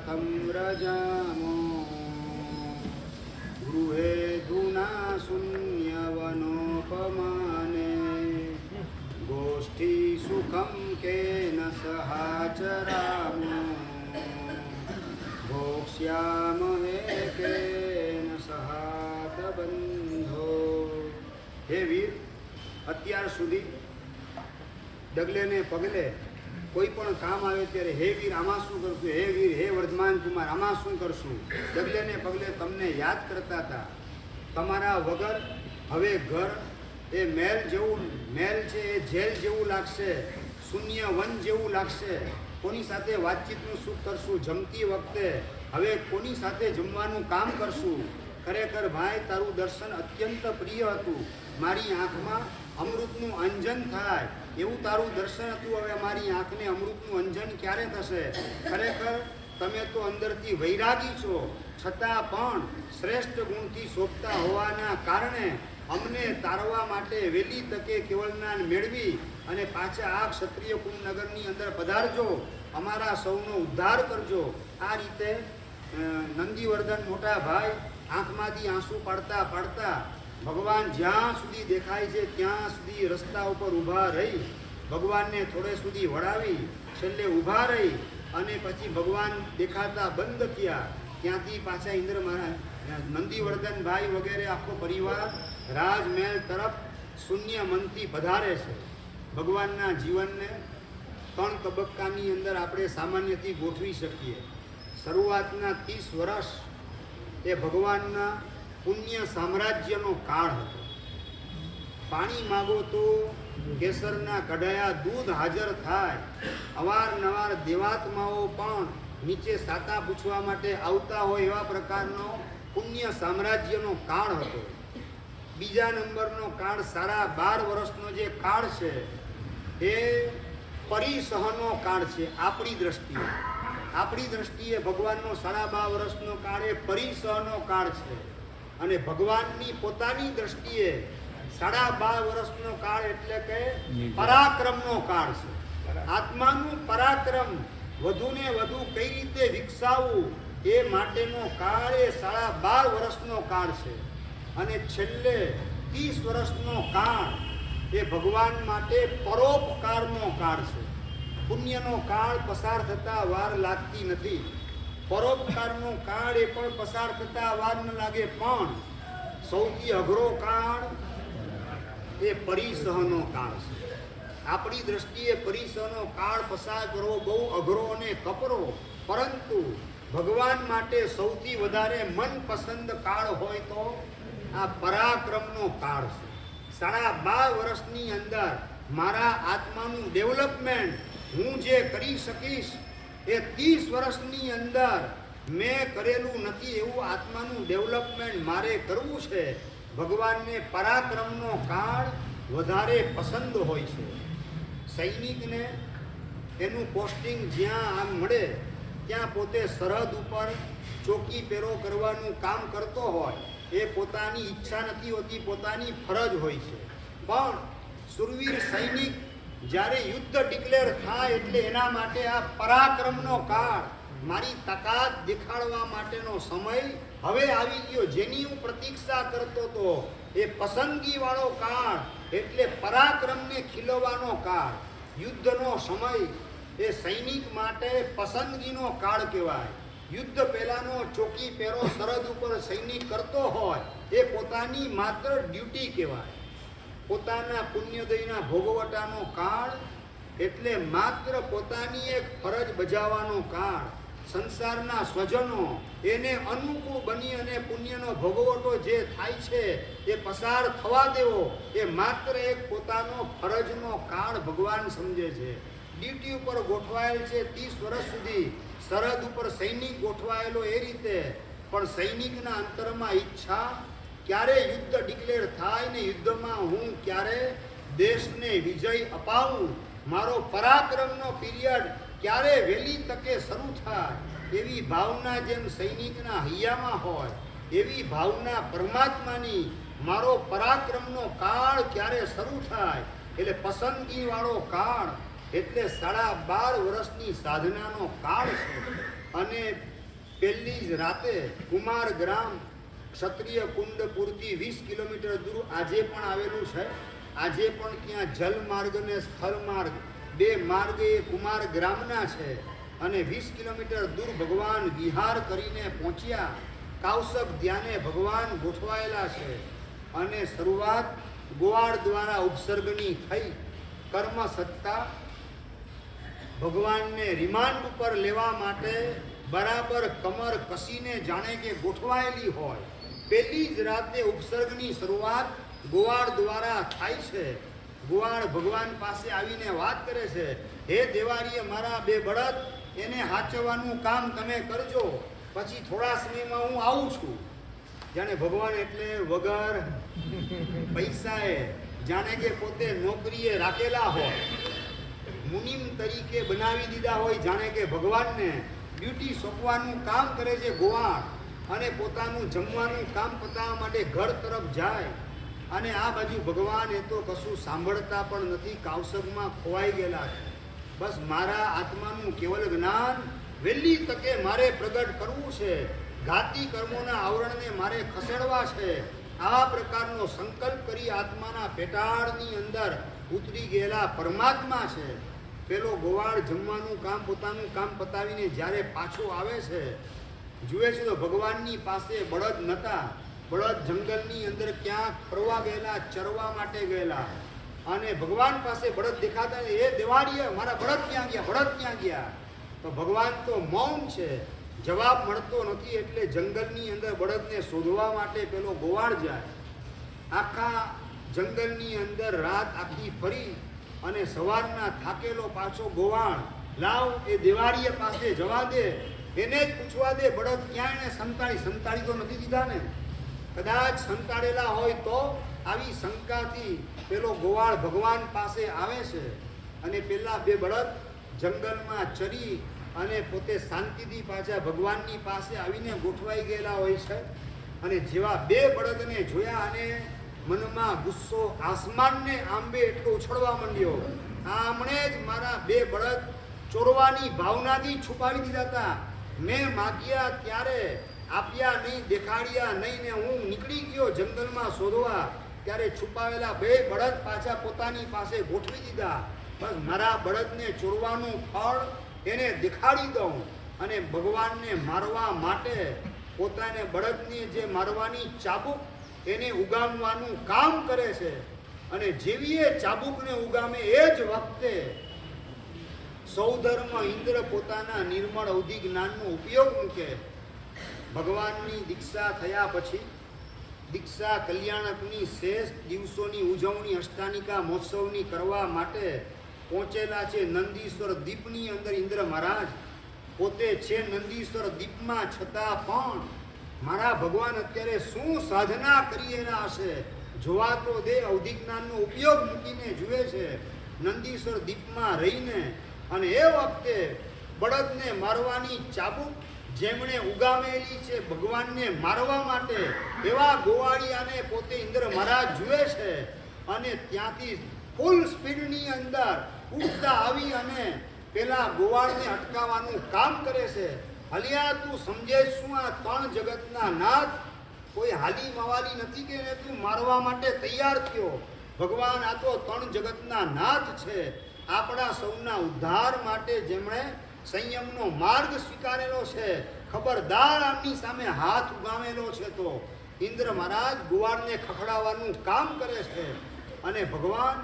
कथं रजामो गृहे धुना शून्यवनोपमाने गोष्ठी सुखं केन सहाचरामो भोक्ष्यामहे केन सहातबंधो। हे वीर, અત્યાર સુધી ડગલે ને પગલે કોઈ પણ કામ આવે ત્યારે હે વીર આમાં શું કરશું, હે વીર, હે વર્ધમાન કુમાર આમાં શું કરશું, ડગલે ને પગલે તમને યાદ કરતા હતા. તમારા વગર હવે ઘર એ મહેલ જેવું, મહેલ છે એ જેલ જેવું લાગશે, શૂન્ય વન જેવું લાગશે. કોની સાથે વાતચીતનું સુખ કરશું, જમતી વખતે હવે કોની સાથે જમવાનું કામ કરશું. ખરેખર ભાઈ, તારું દર્શન અત્યંત પ્રિય હતું. મારી આંખમાં અમૃતનું અંજન થાય એવું તારું દર્શન હતું. હવે મારી આંખને અમૃતનું અંજન ક્યારે થશે? ખરેખર તમે તો અંદરથી વૈરાગી છો, છતાં પણ શ્રેષ્ઠ ગુણથી શોભતા હોવાના કારણે અમને તારવા માટે વહેલી તકે કેવળ જ્ઞાન મેળવી અને પાછા આ ક્ષત્રિય કુંભનગરની અંદર પધારજો, અમારા સૌનો ઉદ્ધાર કરજો. આ રીતે નંદીવર્ધન મોટા ભાઈ આંખમાંથી આંસુ પાડતા પાડતા ભગવાન જ્યાં સુધી દેખાય છે ત્યાં સુધી રસ્તા ઉપર ઊભા રહી ભગવાનને થોડે સુધી વળાવી છેલ્લે ઊભા રહી અને પછી ભગવાન દેખાતા બંધ થયા. ત્યાંથી પાછા ઇન્દ્ર મહારાજ, નંદીવર્ધનભાઈ વગેરે આખો પરિવાર રાજમહેલ તરફ શૂન્ય મનથી પધારે છે. ભગવાનના જીવનને 3 તબક્કાની અંદર આપણે સામાન્યથી ગોઠવી શકીએ. શરૂઆતના 30 વર્ષ એ ભગવાનના પુણ્ય સામ્રાજ્યનો કાળ હતો. પાણી માગો તો કેસરના કઢાયા દૂધ હાજર થાય. અવારનવાર દેવાત્માઓ પણ નીચે સાતા પૂછવા માટે આવતા હોય એવા પ્રકારનો પુણ્ય સામ્રાજ્યનો કાળ હતો. બીજા નંબરનો કાળ સારા 12 વર્ષનો જે કાળ છે એ પરિસહનો કાળ છે. આપણી દ્રષ્ટિએ ભગવાનનો 12.5 વર્ષનો કાળ એ પરિસહનો કાળ છે અને ભગવાનની પોતાની દ્રષ્ટિએ 12.5 વર્ષનો કાળ એટલે કે પરાક્રમનો કાળ છે. આત્માનું પરાક્રમ વધુને વધુ કઈ રીતે વિકસાવવું એ માટેનો કાળ એ 12.5 વર્ષનો કાળ છે. અને છેલ્લે 30 વર્ષનો કાળ એ ભગવાન માટે પરોપકારનો કાળ છે. પુણ્યનો કાળ પસાર થતા વાર લાગતી નથી, પરોપકારનો કાળ એ પણ પસાર થતા વાર ન લાગે. પણ સૌથી અઘરો કાળ એ પરિસહનો કાળ છે. આપણી દ્રષ્ટિએ પરિસહનો કાળ પસાર કરવો બહુ અઘરો અને કપરો, પરંતુ ભગવાન માટે સૌથી વધારે મનપસંદ કાળ હોય તો આ પરાક્રમનો કાળ છે. 12.5 વર્ષની અંદર મારા આત્માનું ડેવલપમેન્ટ હું જે કરી શકીશ એ 30 વર્ષની અંદર મેં કરેલું નથી એવું આત્માનું ડેવલપમેન્ટ મારે કરવું છે. ભગવાનને પરાક્રમનો કાળ વધારે પસંદ હોય છે. સૈનિકને એનું પોસ્ટિંગ જ્યાં આમ મળે ત્યાં પોતે સરહદ ઉપર ચોકી પેરો કરવાનું કામ કરતો હોય એ પોતાની ઈચ્છા નથી હોતી, પોતાની ફરજ હોય છે. પણ સુરવીર સૈનિક જ્યારે યુદ્ધ ડિક્લેર થાય એટલે એના માટે આ પરાક્રમનો કાળ, મારી તાકાત દેખાડવા માટેનો સમય હવે આવી ગયો. જેની હું પ્રતીક્ષા કરતો હતો એ પસંદગીવાળો કાળ એટલે પરાક્રમને ખીલવવાનો કાળ. યુદ્ધનો સમય એ સૈનિક માટે પસંદગીનો કાળ કહેવાય. યુદ્ધ પહેલાનો ચોકી પેરો સરહદ ઉપર સૈનિક કરતો હોય એ પોતાની માત્ર ડ્યુટી કહેવાય. પોતાના પુણ્યોદયના ભોગવટાનો કાળ એટલે માત્ર પોતાની એક ફરજ બજાવવાનો કાળ. સંસારના સ્વજનો એને અનુકૂળ બની અને પુણ્યનો ભોગવટો જે થાય છે એ પસાર થવા દેવો એ માત્ર એક પોતાનો ફરજનો કાળ ભગવાન સમજે છે. ડ્યુટી ઉપર ગોઠવાયેલ છે 30 વર્ષ સુધી, સરહદ ઉપર સૈનિક ગોઠવાયેલો એ રીતે. પણ સૈનિકના અંતરમાં ઈચ્છા ક્યારે યુદ્ધ ડિક્લેર થાય ને યુદ્ધમાં હું ક્યારે દેશને વિજય અપાવું, મારો પરાક્રમનો પીરિયડ ક્યારે વહેલી તકે શરૂ થાય એવી ભાવના જેમ સૈનિકના હૈયામાં હોય એવી ભાવના પરમાત્માની મારો પરાક્રમનો કાળ ક્યારે શરૂ થાય એટલે પસંદગીવાળો કાળ એટલે 12.5 વર્ષની સાધનાનો કાળ છે. અને પહેલી જ રાતે કુમાર ગ્રામ ક્ષત્રિય કુંડપુરથી 20 કિલોમીટર દૂર આજે પણ આવેલું છે. આજે પણ ત્યાં જલ માર્ગ અને સ્થળ માર્ગ બે માર્ગ એ કુમાર ગ્રામના છે. અને 20 કિલોમીટર દૂર ભગવાન વિહાર કરીને પહોંચ્યા. કાઉસક ધ્યાને ભગવાન ગોઠવાયેલા છે. અને શરૂઆત ગોવાળ દ્વારા ઉપસર્ગની થઈ. કર્મ સત્તા ભગવાનને રિમાન્ડ ઉપર લેવા માટે બરાબર કમર કસીને જાણે કે ગોઠવાયેલી હોય. પહેલી જ રાતે ઉપસર્ગની શરૂઆત ગોવાળ દ્વારા થાય છે. ગોવાળ ભગવાન પાસે આવીને વાત કરે છે, હે દેવારીએ મારા બે બળદ એને હાચવવાનું કામ તમે કરજો, પછી થોડા સમયમાં હું આવું છું. જાણે ભગવાન એટલે વગર પૈસાએ જાણે કે પોતે નોકરીએ રાખેલા હોય, મુનિમ તરીકે બનાવી દીધા હોય, જાણે કે ભગવાનને ડ્યુટી સોંપવાનું કામ કરે છે ગોવાળ. અને પોતાનું જમવાનું કામ પતાવવા માટે ઘર તરફ જાય. અને આ બાજુ ભગવાન એ તો કશું સાંભળતા પણ નથી, કાવસકમાં ખોવાઈ ગયેલા છે. બસ મારા આત્માનું કેવલ જ્ઞાન વહેલી તકે મારે પ્રગટ કરવું છે, ઘાતી કર્મોના આવરણને મારે ખસેડવા છે. આવા પ્રકારનો સંકલ્પ કરી આત્માના પેટાળની અંદર ઉતરી ગયેલા પરમાત્મા છે. પેલો ગોવાળ જમવાનું કામ પોતાનું કામ પતાવીને જ્યારે પાછો આવે છે, જુએ છે તો ભગવાનની પાસે બળદ નહોતા. બળદ જંગલની અંદર ક્યાંક ફરવા ગયેલા, ચરવા માટે ગયેલા. અને ભગવાન પાસે બળદ દેખાતા, એ દેવાડીએ મારા બળદ ક્યાં ગયા, બળદ ક્યાં ગયા? તો ભગવાન તો મૌન છે, જવાબ મળતો નથી. એટલે જંગલની અંદર બળદને શોધવા માટે પેલો ગોવાળ જાય. આખા જંગલની અંદર રાત આખી ફરી અને સવારના થાકેલો પાછો ગોવાળ, લાવ એ દેવાડીએ પાસે જવા દે, એને જ પૂછવા દે બળદ ક્યાં એને સંતાડી તો નથી દીધા ને. કદાચ સંતાડેલા હોય તો આવી શંકાથી પેલો ગોવાળ ભગવાન પાસે આવે છે. અને પેલા બે બળદ જંગલમાં ચરી અને પોતે શાંતિથી પાછા ભગવાનની પાસે આવીને ગોઠવાઈ ગયેલા હોય છે. અને જેવા બે બળદને જોયા અને મનમાં ગુસ્સો આસમાનને આંબે એટલો ઉછળવા માંડ્યો. આમણે જ મારા બે બળદ ચોરવાની ભાવનાથી છુપાવી દીધા હતા. મેં માગ્યા ત્યારે આપ્યા નહીં, દેખાડ્યા નહીં, ને હું નીકળી ગયો જંગલમાં શોધવા, ત્યારે છુપાવેલા બે બળદ પાછા પોતાની પાસે ગોઠવી દીધા. બસ મારા બળદને ચોરવાનું ફળ એને દેખાડી દઉં. અને ભગવાનને મારવા માટે પોતાને બળદની જે મારવાની ચાબુક એને ઉગામવાનું કામ કરે છે. અને જેવી એ ચાબુકને ઉગામે એ જ વખતે સૌધર્મ ઇન્દ્ર પોતાના નિર્મળ અવધિ જ્ઞાનનો ઉપયોગ મૂકે. ભગવાનની દીક્ષા થયા પછી દીક્ષા કલ્યાણકની શેષ દિવસોની ઉજવણી અષ્ટાનિકા મહોત્સવની કરવા માટે પહોંચેલા છે નંદીશ્વર દીપની અંદર. ઇન્દ્ર મહારાજ પોતે છે નંદીશ્વર દીપમાં, છતાં પણ મારા ભગવાન અત્યારે શું સાધના કરી એના હશે જોવા તો દે. અવધિ જ્ઞાનનો ઉપયોગ મૂકીને જુએ છે નંદીશ્વર દીપમાં રહીને. અને એ વખતે બળદને મારવાની ચાબુક જેમણે ઉગામેલી છે ભગવાનને મારવા માટે, એવા ગોવાળિયાને પોતે ઇન્દ્ર મહારાજ જુએ છે. અને ત્યાંથી ફૂલ સ્પીડની અંદર ઉડતા આવી અને પેલા ગોવાળને અટકાવવાનું કામ કરે છે. હલિયા તું સમજે શું? આ ત્રણ જગતના નાથ કોઈ હાલી મવાલી નથી કે તું મારવા માટે તૈયાર થયો. ભગવાન આ તો ત્રણ જગતના નાથ છે. આપણા સૌના ઉદ્ધાર માટે જેમણે સંયમનો માર્ગ સ્વીકારેલો છે, ખબરદાર આમની સામે હાથ ઉગામેલો છે. તો ઇન્દ્ર મહારાજ ગોવાળને ખખડાવવાનું કામ કરે છે. અને ભગવાન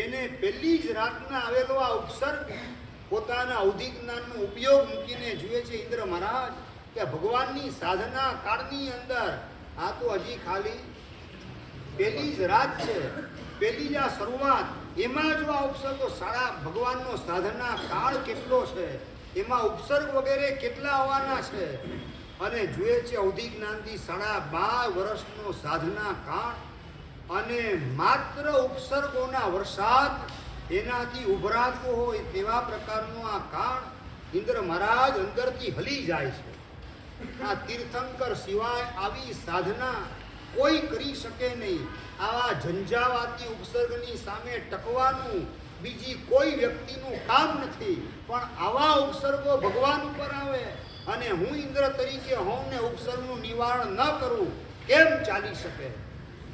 એને પહેલી જ રાતના આવેલો આ ઉપસર્ગ પોતાના અવધિ જ્ઞાનનો ઉપયોગ મૂકીને જુએ છે ઇન્દ્ર મહારાજ કે ભગવાનની સાધના કાળની અંદર આ તો હજી ખાલી પહેલી જ રાત છે, પહેલી જ આ શરૂઆત. એમાં જો આ ઉપસર્ગો ભગવાનનો સાધના કાળ કેટલો છે, એમાં ઉપસર્ગ વગેરે કેટલા આવવાના છે. અને જુએ છે અવધિ જ્ઞાનથી 12.5 વર્ષનો સાધના કાળ. અને માત્ર ઉપસર્ગોના વરસાદ એનાથી ઉભરાતો હોય તેવા પ્રકારનો આ કાળ. ઇન્દ્ર મહારાજ અંદરથી હલી જાય છે. આ તીર્થંકર સિવાય આવી સાધના કોઈ કરી શકે નહીં. આવા ઝંઝાવાતી ઉપસર્ગની સામે ટકવાનું બીજી કોઈ વ્યક્તિનું કામ નથી. પણ આવા ઉપસર્ગો ભગવાન ઉપર આવે અને હું ઇન્દ્ર તરીકે હોઉં ને ઉપસર્ગનું નિવારણ ન કરું કેમ ચાલી શકે?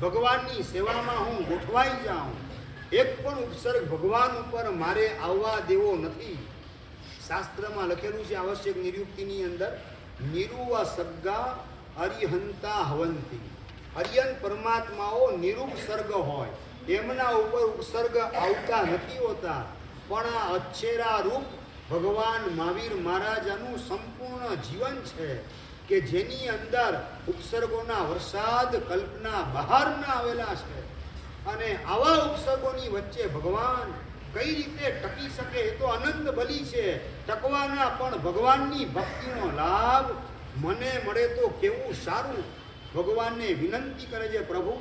ભગવાનની સેવામાં હું ગોઠવાઈ જાઉં, એક પણ ઉપસર્ગ ભગવાન ઉપર મારે આવવા દેવો નથી. શાસ્ત્રમાં લખેલું છે આવશ્યક નિરુક્તિની અંદર, નિરુવ સગ્ગા અરિહંતા હવંતી. અરિયન પરમાત્માઓ નિરુપસર્ગ હોય, એમના ઉપર ઉપસર્ગ આવતા નથી હોતા. પણ આ અચ્છેરા રૂપ ભગવાન મહાવીર મહારાજાનું સંપૂર્ણ જીવન છે કે જેની અંદર ઉપસર્ગોના વરસાદ કલ્પના બહારના આવેલા છે. અને આવા ઉપસર્ગોની વચ્ચે ભગવાન કઈ રીતે ટકી શકે એ તો અનંત બલી છે. ટકવાના પણ ભગવાનની ભક્તિનો લાભ મને મળે તો કેવું સારું. ભગવાનને વિનંતી કરે છે, પ્રભુ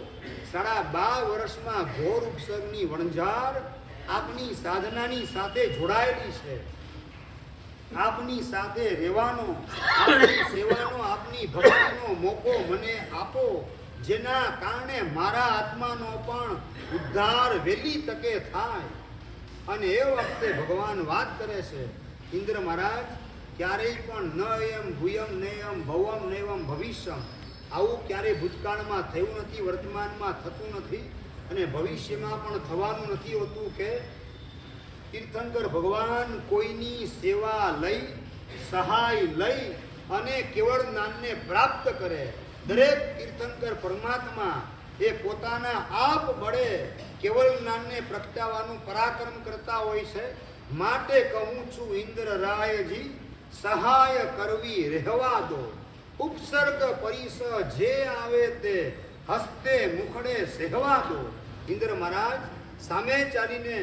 12.5 વર્ષમાં ઘોર ઉપસર્ગની વણઝાર આપની સાધનાની સાથે જોડાયેલી છે. આપની સાથે રહેવાનો, આપની સેવાનો, આપની ભક્તિનો મોકો મને આપો, જેના કારણે મારા આત્માનો પણ ઉદ્ધાર વહેલી તકે થાય. અને એ વખતે ભગવાન વાત કરે છે, ઇન્દ્ર મહારાજ, ક્યારેય પણ ન એમ ભૂયમ નયમ ભવમ નૈવમ ભવિષ્યમ, આવું ક્યારેય ભૂતકાળમાં થયું નથી, વર્તમાનમાં થતું નથી અને ભવિષ્યમાં પણ થવાનું નથી હોતું કે તીર્થંકર ભગવાન કોઈની સેવા લઈ, સહાય લઈ અને કેવળ જ્ઞાનને પ્રાપ્ત કરે. દરેક તીર્થંકર પરમાત્મા એ પોતાના આપ બળે કેવળ જ્ઞાનને પ્રગટાવવાનું પરાક્રમ કરતા હોય છે. માટે કહું છું ઇન્દ્ર રાયજી, સહાય કરવી રહેવા દો. ઉપસર્ગ પરિસ જે આવે તે હસ્તે મુખડે સહેવા દો. ઇન્દ્ર મહારાજ સામે ચાલીને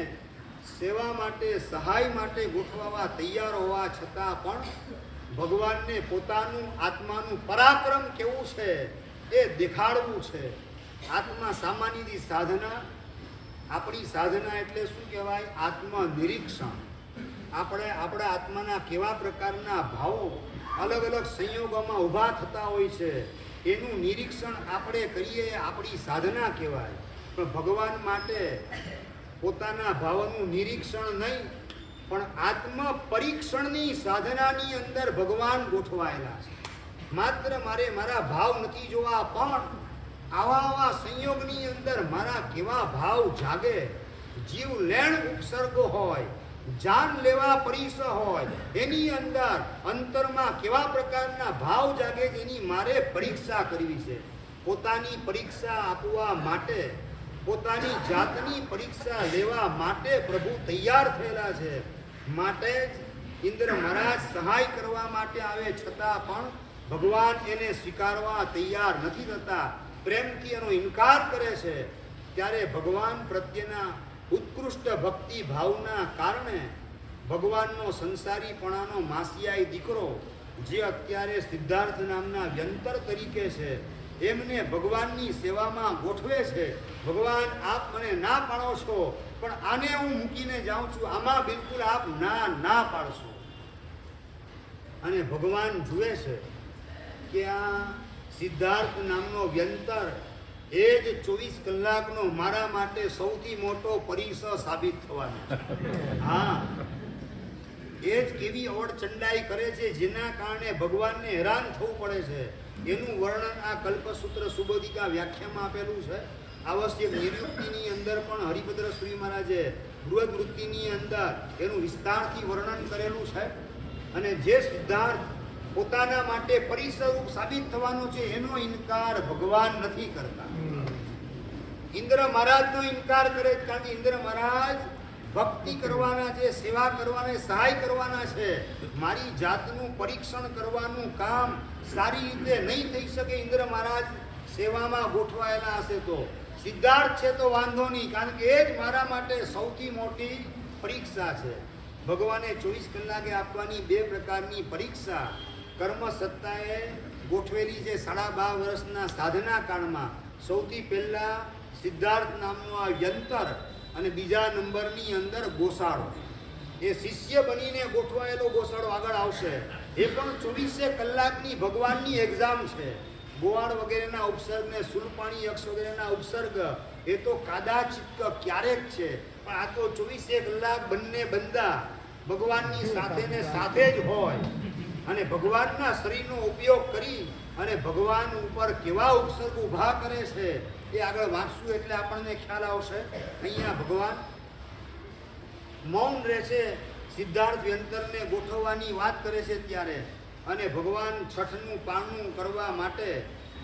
સેવા માટે, સહાય માટે ગોઠવવા તૈયાર હોવા છતાં પણ ભગવાનને પોતાનું આત્માનું પરાક્રમ કેવું છે એ દેખાડવું છે. આત્મા સામાન્યની સાધના, આપણી સાધના એટલે શું કહેવાય? આત્મનિરીક્ષણ. આપણા આત્માના કેવા પ્રકારના ભાવો અલગ અલગ સંયોગોમાં ઊભા થતા હોય છે, એનું નિરીક્ષણ આપણે કરીએ, આપણી સાધના કહેવાય. પણ ભગવાન માટે પોતાના ભાવનું નિરીક્ષણ નહીં, પણ આત્મ પરીક્ષણની સાધનાની અંદર ભગવાન ગોઠવાયેલા છે. માત્ર મારે મારા ભાવ નથી જોવા, પણ આવા સંયોગની અંદર મારા કેવા ભાવ જાગે. જીવ લેણ ઉપસર્ગો હોય, જાન લેવા પરિસ હોય, એની અંદર અંતરમાં કેવા પ્રકારના ભાવ જાગે જેની મારે પરીક્ષા કરવી છે. પોતાની પરીક્ષા આપવા માટે, પોતાની જાતની પરીક્ષા લેવા માટે પ્રભુ તૈયાર થયેલા છે. માટે જ ઇન્દ્ર મહારાજ સહાય કરવા માટે આવે છતાં પણ ભગવાન એને સ્વીકારવા તૈયાર નથી થતા, પ્રેમથી એનો ઇનકાર કરે છે. ત્યારે ભગવાન પ્રત્યેના ઉત્કૃષ્ટ ભક્તિ ભાવના કારણે ભગવાનનો સંસારીપણાનો માસિયાઈ દીકરો, જે અત્યારે સિદ્ધાર્થ નામના વ્યંતર તરીકે છે, એમને ભગવાનની સેવામાં ગોઠવે છે. ભગવાન આપ મને ના પાડો છો, પણ આને હું મૂકીને જાઉં છું, આમાં બિલકુલ આપ ના પાડશો. અને ભગવાન જુએ છે કે આ સિદ્ધાર્થ નામનો વ્યંતર એ જ 24 કલાકનો મારા માટે સૌથી મોટો પરિસર સાબિત થવાનો. હા, એ જ કેવી અવળ ચંડાઈ કરે છે, જેના કારણે ભગવાનને હેરાન થવું પડે છે. એનું વર્ણન આ કલ્પસૂત્ર સુબોધિકા વ્યાખ્યામાં આપેલું છે. આવશ્યક નિરુક્તિની અંદર પણ હરિભદ્ર શ્રી મહારાજે બૃહદ વૃત્તિની અંદર એનું વિસ્તારથી વર્ણન કરેલું છે. અને જે સિદ્ધાર્થ પોતાના માટે પરિસરરૂપ સાબિત થવાનો છે, એનો ઇનકાર ભગવાન નથી કરતા. ઇન્દ્ર મહારાજનો ઇનકાર કરે, કારણ કે ઇન્દ્ર મહારાજ ભક્તિ કરવાના છે, સેવા કરવાના, સહાય કરવાના છે. મારી જાતનું પરીક્ષણ કરવાનું કામ સારી રીતે નહીં થઈ શકે. ઇન્દ્ર મહારાજ સેવામાં ગોઠવાયેલા હશે તો સિદ્ધાર્થ છે તો વાંધો નહીં, કારણ કે એ જ મારા માટે સૌથી મોટી પરીક્ષા છે. ભગવાને 24 કલાકે આપવાની 2 પ્રકારની પરીક્ષા કર્મ સત્તાએ ગોઠવેલી છે 12.5 વર્ષના સાધના કાળમાં. સૌથી પહેલા સિદ્ધાર્થ નામનો આ યંત્ર, અને બીજા નંબરની અંદર ગોસાળો. એ શિષ્ય બનીને ગોઠવાયેલો ગોસાળો આગળ આવશે. એ પણ 24 કલાકની ભગવાનની એક્ઝામ છે. ગોવાળ વગેરેના ઉપસર્ગ ને સુલપાણી યક્ષ વગેરેના ઉપસર્ગ એ તો કદાચિત ક્યારેક છે, પણ આ તો 24 કલાક બંને બંદા ભગવાનની સાથે ને સાથે જ હોય. અને ભગવાનના શરીરનો ઉપયોગ કરી અને ભગવાન ઉપર કેવા ઉપસર્ગ ઊભા કરે છે એ આગળ વાંચશું એટલે આપણને ખ્યાલ આવશે. અહીંયા ભગવાન મૌન રહે છે, સિદ્ધાર્થ વ્યંતરને ગોઠવવાની વાત કરે છે ત્યારે, અને ભગવાન છઠનું પારણું કરવા માટે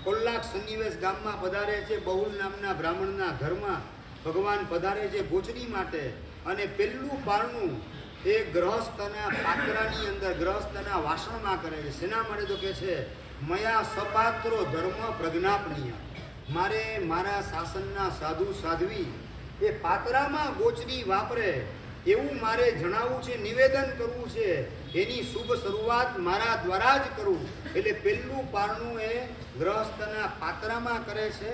કોલ્લાક સન્નિવેશ ગામમાં પધારે છે. બહુલ નામના બ્રાહ્મણના ઘરમાં ભગવાન પધારે છે ગોચરી માટે, અને પહેલું પારણું એ ગ્રહસ્થના પાત્રની અંદર ગ્રહસ્થના વાસણમાં કરે છે. શેના માટે તો કે છે મયા સપાત્રો ધર્મ પ્રજ્ઞાપનીય, મારે મારા શાસનના સાધુ સાધ્વી એ પાત્રામાં ગોચરી વાપરે એવું મારે જણાવવું છે, નિવેદન કરવું છે. એની શુભ શરૂઆત મારા દ્વારા જ કરું. એટલે પહેલું પારણું એ ગ્રહસ્થના પાત્રામાં કરે છે.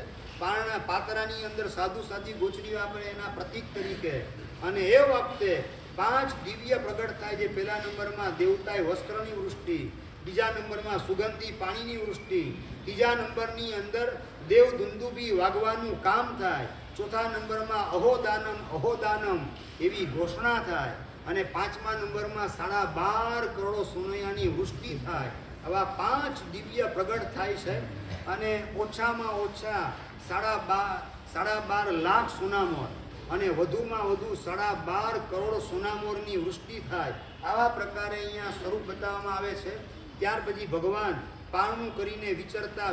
પાત્રાની અંદર સાધુ સાધી ગોચરી વાપરે એના પ્રતીક તરીકે. અને એ વખતે 5 દિવ્ય પ્રગટ થાય છે. પહેલા નંબરમાં દેવતાએ વસ્ત્રની વૃષ્ટિ, બીજા નંબરમાં સુગંધી પાણીની વૃષ્ટિ, ત્રીજા નંબરની અંદર દેવ દુંદુભી વાગવાનું કામ થાય, ચોથા નંબરમાં અહોદાનમ અહોદાનમ એવી ઘોષણા થાય, અને 5મા નંબરમાં 12.5 કરોડ સોનૈયાની વૃષ્ટિ થાય. આવા 5 દિવ્ય પ્રગટ થાય છે. અને ઓછામાં ઓછા 12.5 લાખ સોનામોર અને વધુમાં વધુ 12.5 કરોડ સોનામોરની વૃષ્ટિ થાય. આવા પ્રકારે અહીંયા સ્વરૂપ બતાવવામાં આવે છે. ત્યાર પછી ભગવાન પારણું કરીને વિચરતા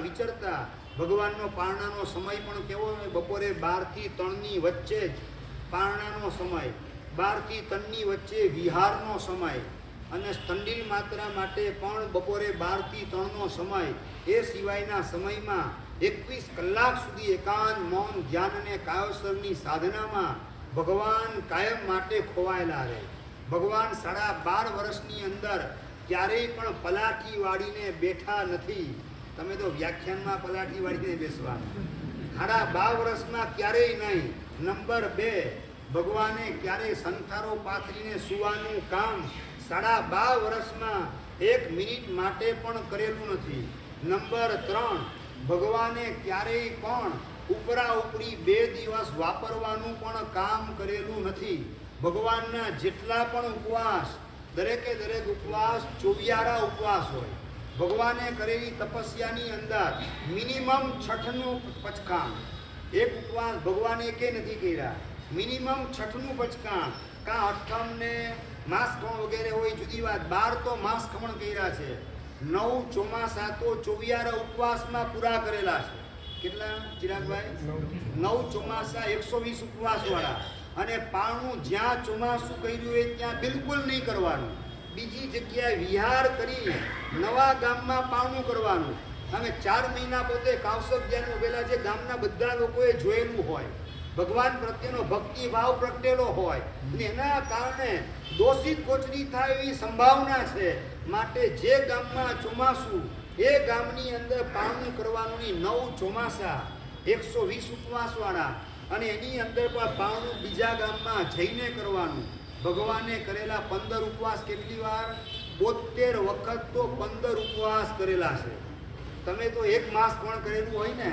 ભગવાનનો પારણાનો સમય પણ કેવો હોય? બપોરે 12 થી 3ની વચ્ચે જ પારણાનો સમય, 12 થી 3ની વચ્ચે વિહારનો સમય, અને સ્તંડિલ માત્રા માટે પણ બપોરે 12 થી 3નો સમય. એ સિવાયના સમયમાં 21 કલાક સુધી એકાંત મૌન ધ્યાન અને કાયોસરની સાધનામાં ભગવાન કાયમ માટે ખોવાયેલા રહે. ભગવાન 12.5 વર્ષની અંદર ક્યારેય પણ પલાઠી વાળીને બેઠા નથી. તમે તો વ્યાખ્યાનમાં પલાઠી વાળીને બેસવાનું. 12.5 વર્ષમાં ક્યારેય નહીં. નંબર 2, ભગવાને ક્યારેય સંથારો પાથરીને સુવાનું કામ 12.5 વર્ષમાં 1 મિનિટ માટે પણ કરેલું નથી. નંબર 3, ભગવાને ક્યારેય પણ ઉપરા ઉપરી 2 દિવસ વાપરવાનું પણ કામ કરેલું નથી. ભગવાનના જેટલા પણ ઉપવાસ, દરેકે દરેક ઉપવાસ 24 ઉપવાસ હોય. ભગવાને કરેલી તપસ્યાની અંદર મિનિમમ 6નું પચકાણ, એક ઉપવાસ ભગવાને એકે નથી કર્યા. મિનિમમ 6નું પચકાણ, કાં અઠમ ને માસ ખમણ વગેરે હોય જુદી વાત, 12 તો માસ ખમણ કર્યા છે. 9 ચોમાસા તો 24 ઉપવાસમાં પૂરા કરેલા છે. કેટલા ચિરાગભાઈ? 9 ચોમાસા 120 ઉપવાસ વાળા. અને પારણું જ્યાં ચોમાસું કર્યું હોય ત્યાં બિલકુલ નહીં કરવાનું. બીજી જગ્યાએ વિહાર કરી નવા ગામમાં પારણું કરવાનું. અમે 4 મહિના પોતે કાવસક ધ્યાન ઉભેલા છે. ગામના બધા લોકોએ જોયેલું હોય, ભગવાન પ્રત્યેનો ભક્તિ ભાવ પ્રગટેલો હોય, અને એના કારણે દોષિત ગોચરી થાય એવી સંભાવના છે. માટે જે ગામમાં ચોમાસું એ ગામની અંદર પારણું કરવાનું. 9 ચોમાસા 120 ઉપવાસવાળા, અને એની અંદર પણ પારણું બીજા ગામમાં જઈને કરવાનું. ભગવાને કરેલા 15 ઉપવાસ કેટલી વાર? 72 વખત તો 15 ઉપવાસ કરેલા છે. તમે તો 1 માસ પણ કરેલું હોય ને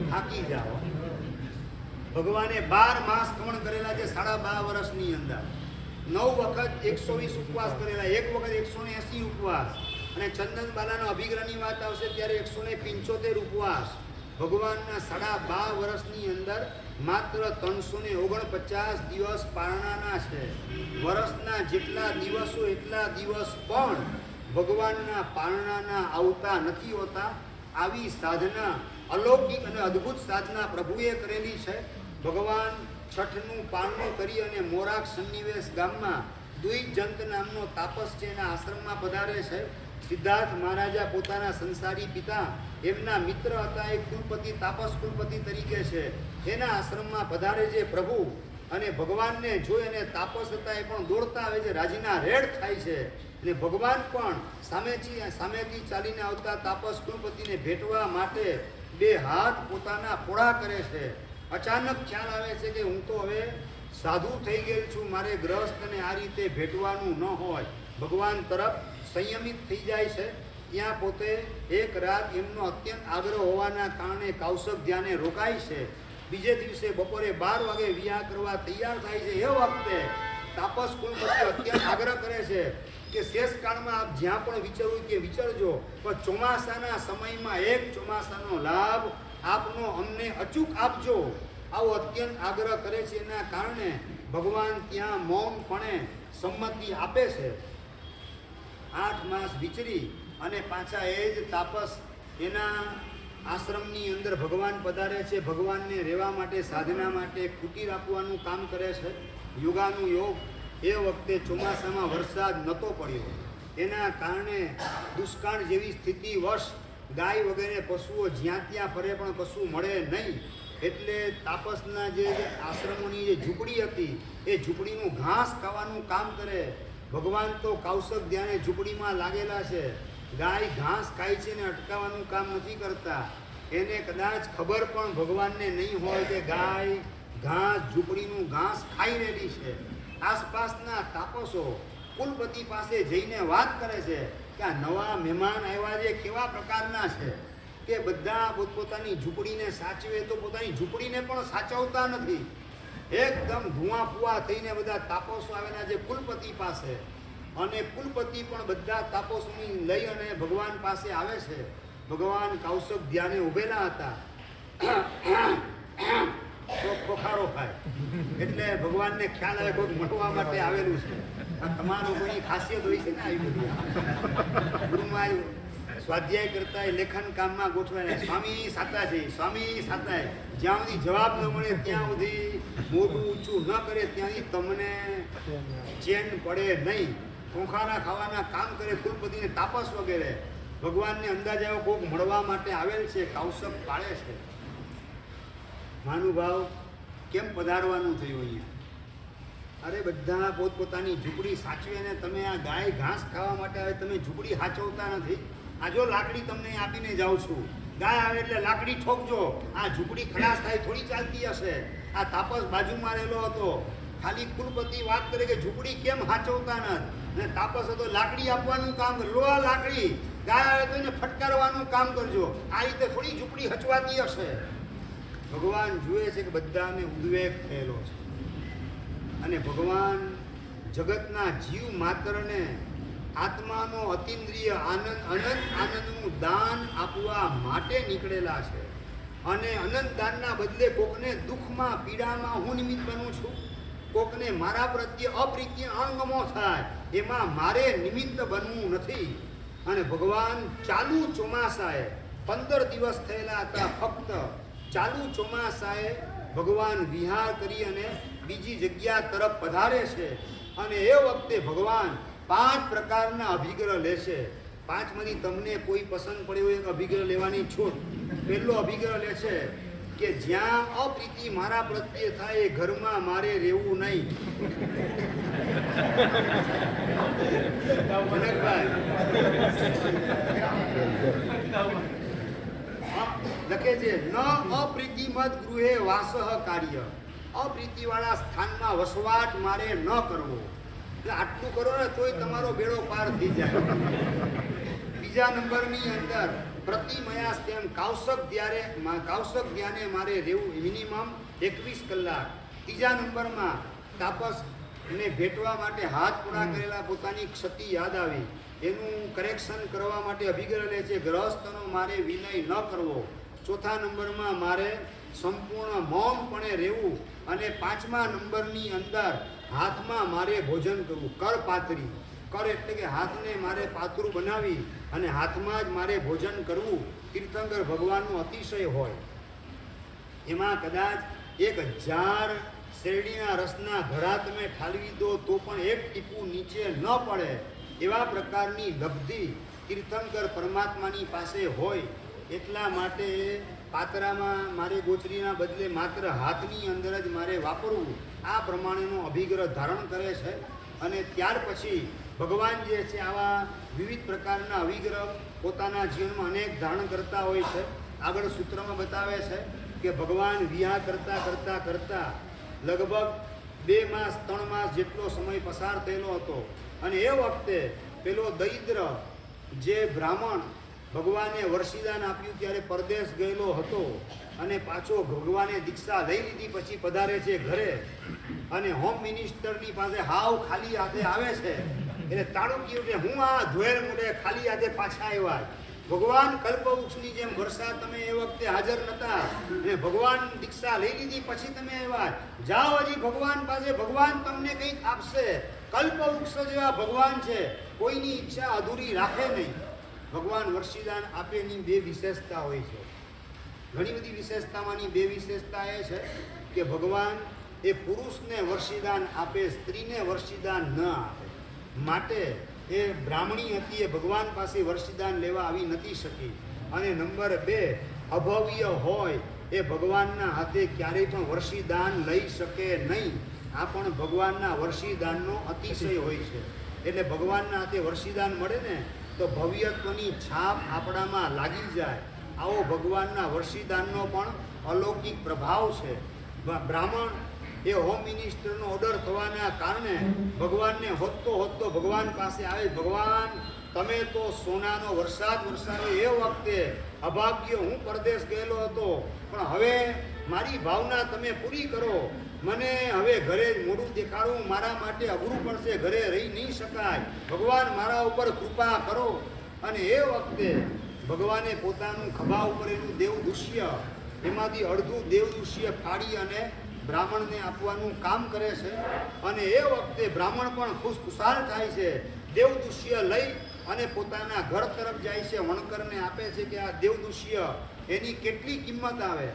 થાકી જાઓ. ભગવાને 12 માસ ખમણ કરેલા છે 12.5 વર્ષની અંદર. 9 વખત 120 ઉપવાસ કરેલા, 1 વખત 180 ઉપવાસ, અને ચંદન બાલાના અભિગ્રહની વાત આવશે ત્યારે 175 ઉપવાસ. ભગવાનના 12.5 વર્ષની અંદર માત્ર 349 દિવસ પારણાના છે. વર્ષના જેટલા દિવસો એટલા દિવસ પણ ભગવાનના પારણાના આવતા નથી હોતા. આવી સાધના, અલૌકિક અને અદ્ભુત સાધના પ્રભુએ કરેલી છે. ભગવાન છઠનું પારણું કરી અને મોરાક સન્નિવેશ ગામમાં દ્વિજંત નામનો તાપસ છે એના આશ્રમમાં પધારે છે. સિદ્ધાર્થ મહારાજા પોતાના સંસારી પિતા, એમના મિત્ર હતા, એક કુલપતિ, તાપસ કુલપતિ તરીકે છે, એના આશ્રમમાં પધારે છે પ્રભુ. અને ભગવાનને જોઈ અને તાપસ હતા એ પણ દોડતા આવે છે, રાજીના રેડ થાય છે. અને ભગવાન પણ સામેથી ચાલીને આવતા તાપસ કુલપતિને ભેટવા માટે 2 હાથ પોતાના પોળા કરે છે. અચાનક ખ્યાલ આવે છે કે હું તો હવે સાધુ થઈ ગયેલ છું, મારે ગ્રહસ્થને આ રીતે ભેટવાનું ન હોય. ભગવાન તરફ સંયમિત થઈ જાય છે. ત્યાં પોતે એક રાત એમનો અત્યંત આગ્રહ હોવાના કારણે કાવસક ધ્યાને રોકાય છે. બીજે દિવસે બપોરે 12 વાગે વિવાહ કરવા તૈયાર થાય છે. એ વખતે તાપસ કુલપતિ અત્યંત આગ્રહ કરે છે કે શેષકાળમાં આપ જ્યાં પણ વિચારવું કે વિચારજો, પણ ચોમાસાના સમયમાં એક ચોમાસાનો લાભ આપનો અમને અચૂક આપજો, આવો અત્યંત આગ્રહ કરે છે. એના કારણે ભગવાન ત્યાં મૌનપણે સંમતિ આપે છે. 8 માસ વિચરી અને પાછા એ જ તાપસ એના આશ્રમની અંદર ભગવાન પધારે છે. ભગવાનને રહેવા માટે, સાધના માટે કુટીર આપવાનું કામ કરે છે. યોગાનું યોગ એ વખતે ચોમાસામાં વરસાદ નહોતો પડ્યો, એના કારણે દુષ્કાળ જેવી સ્થિતિ વશ ગાય વગેરે પશુઓ જ્યાં ત્યાં ફરે પણ કશું મળે નહીં. એટલે તાપસના જે આશ્રમોની જે ઝૂંપડી હતી એ ઝૂંપડીનું ઘાસ ખાવાનું કામ કરે. ભગવાન તો કૌશક ધ્યાને ઝૂંપડીમાં લાગેલા છે. ગાય ઘાસ ખાય છે ને અટકાવવાનું કામ નથી કરતા. એને કદાચ ખબર પણ ભગવાનને નહીં હોય કે ગાય ઘાસ ઝૂંપડીનું ઘાસ ખાઈ રહેલી છે. આસપાસના તાપસો કુલપતિ પાસે જઈને વાત કરે છે કે આ નવા મહેમાન આવ્યા છે કેવા પ્રકારના છે, કે બધા પોતપોતાની ઝૂંપડીને સાચવે તો પોતાની ઝૂંપડીને પણ સાચવતા નથી. એકદમ ધુઆ ફુઆ થઈને બધા તાપસો આવેલા છે કુલપતિ પાસે, અને કુલપતિ પણ બધા તાપસોની લઈ અને ભગવાન પાસે આવે છે. ભગવાન કૌશક ધ્યાને ઉભેલા હતા. તો ખોખારો ખાય એટલે ભગવાનને ખ્યાલ આવે કોઈ મળવા માટે આવેલું છે. આ તમારો કોઈની ખાસિયત હોય છે ને આવી બધી. ગુરુમાં સ્વાધ્યાય કરતા એ લેખન કામમાં ગોઠવાય, સ્વામી સાતા છે, સ્વામી સાતા. જ્યાં સુધી જવાબ ન મળે ત્યાં સુધી મોઢું ઊંચું ન કરે ત્યાંથી તમને ચેન પડે નહીં. ખોખારા ખાવાના કામ કરે કુલપતિને તાપસ વગેરે. ભગવાનને અંદાજ આવ્યો કોક મળવા માટે આવેલ છે, કૌશક પાળે છે. મહાનુભાવ કેમ પધારવાનું થયું અહીંયા? અરે બધા પોતપોતાની ઝૂંપડી સાચવે ને તમે આ ગાય ઘાસ ખાવા માટે આવે, તમે ઝૂંપડી સાચવતા નથી. આ જો લાકડી તમને આપીને જાઉં છું, ગાય આવે એટલે લાકડી ઠોકજો. આ ઝૂંપડી ખલાસ થાય થોડી ચાલતી હશે. આ તાપસ બાજુમાં રહેલો હતો, ખાલી કુલપતિ વાત કરે કે ઝૂંપડી કેમ સાચવતા નથી, ને તાપસ હતો લાકડી આપવાનું કામ કરે. લો આ લાકડી, ગાય આવે તો એને ફટકારવાનું કામ કરજો. આ રીતે થોડી ઝૂંપડી હચવાતી હશે. ભગવાન જુએ છે કે બધાને ઉદ્વેગ થયેલો છે, અને ભગવાન જગતના જીવ માત્રને આત્માનો અતિન્દ્રિય આનંદ અનંત આનંદનું દાન આપવા માટે નીકળેલા છે. અને અનંત દાનના બદલે કોકને દુઃખમાં પીડામાં હું નિમિત્ત બનું છું. કોકને મારા પ્રત્યે અપ્રીતિ અણગમો થાય એમાં મારે નિમિત્ત બનવું નથી. અને ભગવાન ચાલુ ચોમાસાએ 15 દિવસ થયેલા હતા, ફક્ત ચાલુ ચોમાસાએ ભગવાન વિહાર કરી અને બીજી જગ્યા તરફ પધારે છે. અને એ વખતે ભગવાન 5 પ્રકારના અભિગ્રહ લેશે. 5માંથી તમને કોઈ પસંદ પડ્યો એક અભિગ્રહ લેવાની છૂટ. પહેલો અભિગ્રહ લે છે કે જ્યાં અપ્રીતિ મારા પ્રત્યે થાય એ ઘરમાં મારે રહેવું નહીં. જનકભાઈ લખે છે, ન અપ્રીતિમત ગૃહે વાસઃ કાર્ય. અપ્રીતિવાળા સ્થાનમાં વસવાટ મારે ન કરવો. એટલે આટલું કરો ને તોય તમારો બેડો પાર થઈ જાય. બીજા નંબરની અંદર પ્રતિમયાસ તેમ કૌશક ધ્યાને મારે રહેવું મિનિમમ 21 કલાક. ત્રીજા નંબરમાં તાપસને ભેટવા માટે હાથ પૂરા કરેલા પોતાની ક્ષતિ યાદ આવી એનું કરેક્શન કરવા માટે અભિગ્રહ લે છે. ગ્રહસ્થનો મારે વિનય ન કરવો. ચોથા નંબરમાં મારે સંપૂર્ણ મૌનપણે રહેવું. અને 5મા નંબરની અંદર હાથમાં મારે ભોજન કરવું. કર પાતરી, કર એટલે કે હાથને મારે પાતળું બનાવી અને હાથમાં જ મારે ભોજન કરવું. તીર્થંકર ભગવાનનો અતિશય હોય. એમાં કદાચ 1000 શેરડીના રસના ઘડા તમે ઠાલવી દો તો પણ એક ટીપું નીચે ન પડે એવા પ્રકારની લબ્ધિ તીર્થંકર પરમાત્માની પાસે હોય. એટલા માટે પાતરામાં મારે ગોચરીના બદલે માત્ર હાથની અંદર જ મારે વાપરવું. આ પ્રમાણેનો અભિગ્રહ ધારણ કરે છે. અને ત્યાર પછી ભગવાન જે છે આવા વિવિધ પ્રકારના અભિગ્રહ પોતાના જીવનમાં અનેક ધારણ કરતા હોય છે. આગળ સૂત્રમાં બતાવે છે કે ભગવાન વિવાહ કરતા લગભગ 2 માસ 3 માસ જેટલો સમય પસાર થયેલો હતો. અને એ વખતે પેલો દરિદ્ર જે બ્રાહ્મણ ભગવાને વર્ષિદાન આપ્યું ત્યારે પરદેશ ગયેલો હતો અને પાછો ભગવાને દીક્ષા લઈ લીધી પછી પધારે છે ઘરે, અને હોમ મિનિસ્ટરની પાસે હાવ ખાલી હાથે આવે છે. એટલે તાળુક્યું કે હું આ ધોયેલ મોઢે ખાલી હાથે પાછા આવ્યા. ભગવાન કલ્પવૃક્ષની જેમ વર્ષા તમે એ વખતે હાજર નતા અને ભગવાન દીક્ષા લઈ લીધી પછી તમે આવ્યા. જાઓ હજી ભગવાન પાસે, ભગવાન તમને કંઈક આપશે. કલ્પવૃક્ષ જેવા ભગવાન છે, કોઈની ઈચ્છા અધૂરી રાખે નહીં. ભગવાન વર્ષીદાન આપેની બે વિશેષતા હોય છે. ઘણી બધી વિશેષતામાંની બે વિશેષતા એ છે કે ભગવાન એ પુરુષને વર્ષીદાન આપે, સ્ત્રીને વર્ષીદાન ન આપે. માટે એ બ્રાહ્મણી હતી, એ ભગવાન પાસે વર્ષીદાન લેવા આવી નથી શકી. અને નંબર 2, અભવ્ય હોય એ ભગવાનના હાથે ક્યારેય પણ વર્ષીદાન લઈ શકે નહીં. આ પણ ભગવાનના વર્ષીદાનનો અતિશય હોય છે. એટલે ભગવાનના હાથે વર્ષીદાન મળે ને તો ભવ્યત્વની છાપ આપણામાં લાગી જાય. આવો ભગવાનના વર્ષીદાનનો પણ અલૌકિક પ્રભાવ છે. બ્રાહ્મણ એ હોમ મિનિસ્ટરનો ઓર્ડર થવાના કારણે ભગવાનને હોદતો ભગવાન પાસે આવે. ભગવાન તમે તો સોનાનો વરસાદ વરસાવ્યો એ વખતે અભાગ્ય હું પરદેશ ગયેલો હતો, પણ હવે મારી ભાવના તમે પૂરી કરો. મને હવે ઘરે મોઢું દેખાડવું મારા માટે અઘરું પડશે, ઘરે રહી નહીં શકાય. ભગવાન મારા ઉપર કૃપા કરો. અને એ વખતે ભગવાને પોતાનું ખભા ઉપરેલું દેવદુષ્ય, એમાંથી અડધું દેવદુષ્ય ફાડી અને બ્રાહ્મણને આપવાનું કામ કરે છે. અને એ વખતે બ્રાહ્મણ પણ ખુશખુશાલ થાય છે. દેવદુષ્ય લઈ અને પોતાના ઘર તરફ જાય છે. વણકરને આપે છે કે આ દેવદુષ્ય એની કેટલી કિંમત આવે.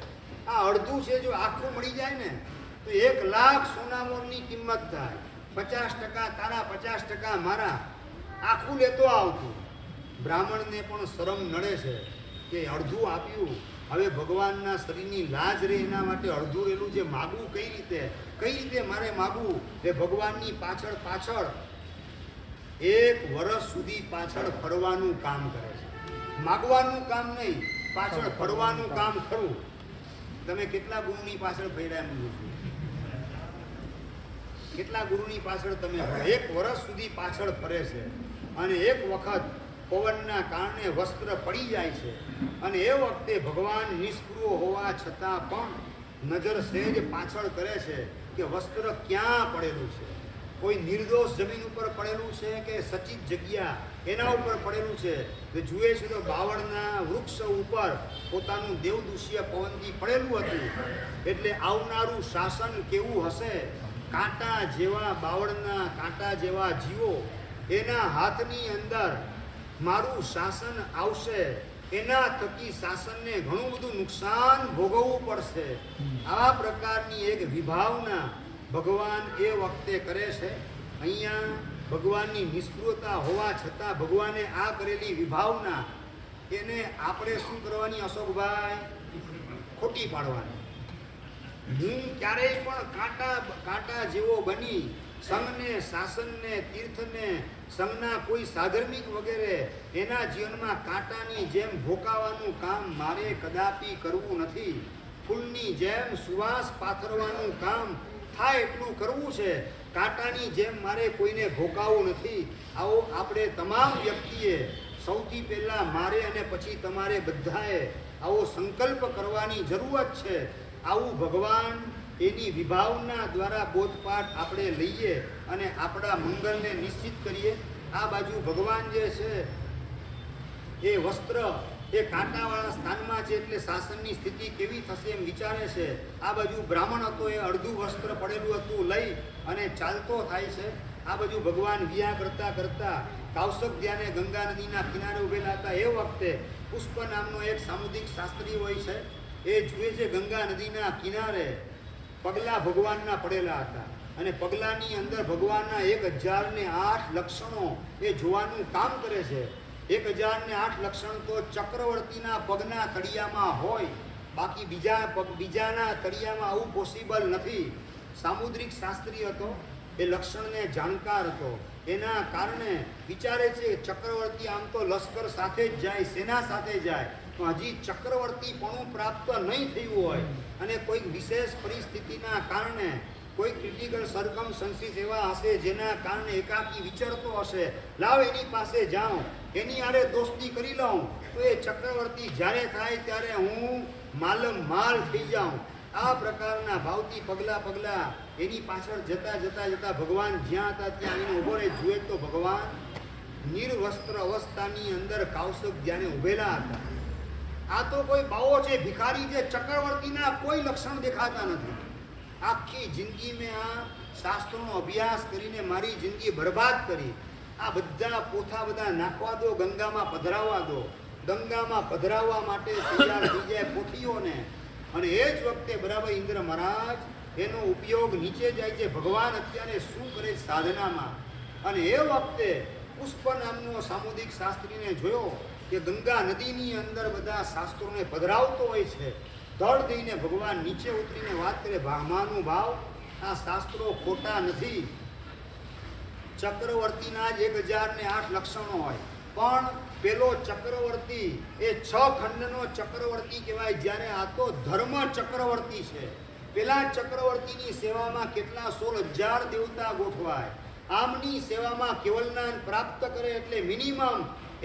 આ અડધું છે, જો આખું મળી જાય ને તો 1 લાખ સોનામોરની કિંમત થાય. 50% તારા, 50% મારા, આખું લેતો આવતું. બ્રાહ્મણને પણ શરમ નડે છે કે અડધું આપ્યું, હવે ભગવાનના શરીરની લાજ રહે એના માટે અડધું રહેલું જે માગવું કઈ રીતે મારે માગવું. એ ભગવાનની પાછળ 1 વર્ષ સુધી પાછળ ફરવાનું કામ કરે છે. માગવાનું કામ નહીં, પાછળ ફરવાનું કામ ખરું. તમે કેટલા ગુરુની પાછળ ફર્યા એમ પૂછું? કેટલા ગુરુની પાછળ તમે? 1 વર્ષ સુધી પાછળ ફરે છે. અને એક વખત પવનના કારણે વસ્ત્ર પડી જાય છે. અને એ વખતે ભગવાન નિષ્પૃહ હોવા છતાં પણ નજર સહેજ પાછળ કરે છે કે વસ્ત્ર ક્યાં પડેલું છે. કોઈ નિર્દોષ જમીન ઉપર પડેલું છે કે સચિત જગ્યા એના ઉપર પડેલું છે. તો જુએ છે તો બાવળના વૃક્ષ ઉપર પોતાનું દેવદુષ્ય પવનથી પડેલું હતું. એટલે આવનારું શાસન કેવું હશે. કાંટા જેવા બાવળના કાંટા જેવા જીવો, એના હાથની અંદર મારું શાસન આવશે. એના થકી શાસનને ઘણું બધું નુકસાન ભોગવવું પડશે. આવા પ્રકારની એક વિભાવના ભગવાન એ વખતે કરે છે. અહીંયા ભગવાનની નિષ્પૃહતા હોવા છતાં ભગવાને આ કરેલી વિભાવના એને આપણે શું કરવાની અશોકભાઈ? ખોટી પાડવાની. હું ક્યારેય પણ કાંટા જેવો બની સંઘને, શાસનને, તીર્થને, સંઘના કોઈ સાધર્મિક વગેરે એના જીવનમાં કાંટાની જેમ ભોકાવાનું કામ મારે કદાપી કરવું નથી. ફૂલની જેમ સુવાસ પાથરવાનું કામ થાય એટલું કરવું છે. કાંટાની જેમ મારે કોઈને ભોકાવવું નથી. આવો આપણે તમામ વ્યક્તિએ સૌથી પહેલાં મારે અને પછી તમારે બધાએ આવો સંકલ્પ કરવાની જરૂરત છે. આવું ભગવાન એની વિભાવના દ્વારા બોધપાઠ આપણે લઈએ અને આપણા મંગળને નિશ્ચિત કરીએ. આ બાજુ ભગવાન જે છે એ વસ્ત્ર એ કાંટાવાળા સ્થાનમાં છે એટલે શાસનની સ્થિતિ કેવી થશે એમ વિચારે છે. આ બાજુ બ્રાહ્મણ હતો, એ અડધું વસ્ત્ર પડેલું હતું લઈ અને ચાલતો થાય છે. આ બાજુ ભગવાન વિયા કરતા કાવસક ધ્યાને ગંગા નદીના કિનારે ઉભેલા હતા. એ વખતે પુષ્પ નામનો એક સામુદ્રિક શાસ્ત્રી હોય છે. એ જુએ છે ગંગા નદીના કિનારે પગલા ભગવાનના પડેલા હતા અને પગલાની અંદર ભગવાનના 1008 લક્ષણો એ જોવાનું કામ કરે છે. 1008 લક્ષણ તો ચક્રવર્તીના પગના તળિયામાં હોય, બાકી બીજાના તળિયામાં આવું પોસિબલ નથી. સામુદ્રિક શાસ્ત્રી હતો, એ લક્ષણને જાણકાર હતો. એના કારણે વિચારે છે ચક્રવર્તી આમ તો લશ્કર સાથે જ જાય, સેના સાથે જાય, તો હજી ચક્રવર્તીપણું પ્રાપ્ત નહીં થયું હોય અને કોઈક વિશેષ પરિસ્થિતિના કારણે કોઈ ક્રિટિકલ સર્કમસ્ટન્સીસ એવા હશે જેના કારણે એકાકી વિચરતો હશે. લાવ એની પાસે જાઉં, એની આરે દોસ્તી કરી લઉં તો એ ચક્રવર્તી જ્યારે થાય ત્યારે હું માલ થઈ જાઉં. આ પ્રકારના ભાવથી પગલા એની પાછળ જતા ભગવાન જ્યાં હતા ત્યાં આવીને ઉભો રહે. જુએ તો ભગવાન નિર્વસ્ત્ર અવસ્થાની અંદર કૌશિક ધ્યાને ઉભેલા હતા. આ તો કોઈ બાવો છે, ભિખારી છે, ચક્રવર્તીના કોઈ લક્ષણ દેખાતા નથી. આખી જિંદગી મેં આ શાસ્ત્રોનો અભ્યાસ કરીને મારી જિંદગી બરબાદ કરી. આ બધા પોથા બધા નાખવા દો, ગંગામાં પધરાવવા દો. ગંગામાં પધરાવવા માટે તૈયાર થઈ જાય પોથીઓને. અને એ જ વખતે બરાબર ઇન્દ્ર મહારાજ એનો ઉપયોગ નીચે જાય છે. ભગવાન અત્યારે શું કરે સાધનામાં. અને એ વખતે પુષ્પ નામનો સામુદ્રિક શાસ્ત્રીને જોયો કે ગંગા નદીની અંદર બધા શાસ્ત્રોને પધરાવતો હોય છે. ધડ દઈને ભગવાન નીચે ઉતરીને વાત કરે, ભામાનું ભાવ આ શાસ્ત્રો ખોટા નથી. ચક્રવર્તીના જ 1008 લક્ષણો હોય, પણ પેલો ચક્રવર્તી એ 6 ખંડનો ચક્રવર્તી કહેવાય. જ્યારે આ તો ધર્મ ચક્રવર્તી છે. પેલા ચક્રવર્તીની સેવામાં કેટલા 16,000 દેવતા ગોઠવાય. આમની સેવામાં કેવલનાન પ્રાપ્ત કરે એટલે મિનિમમ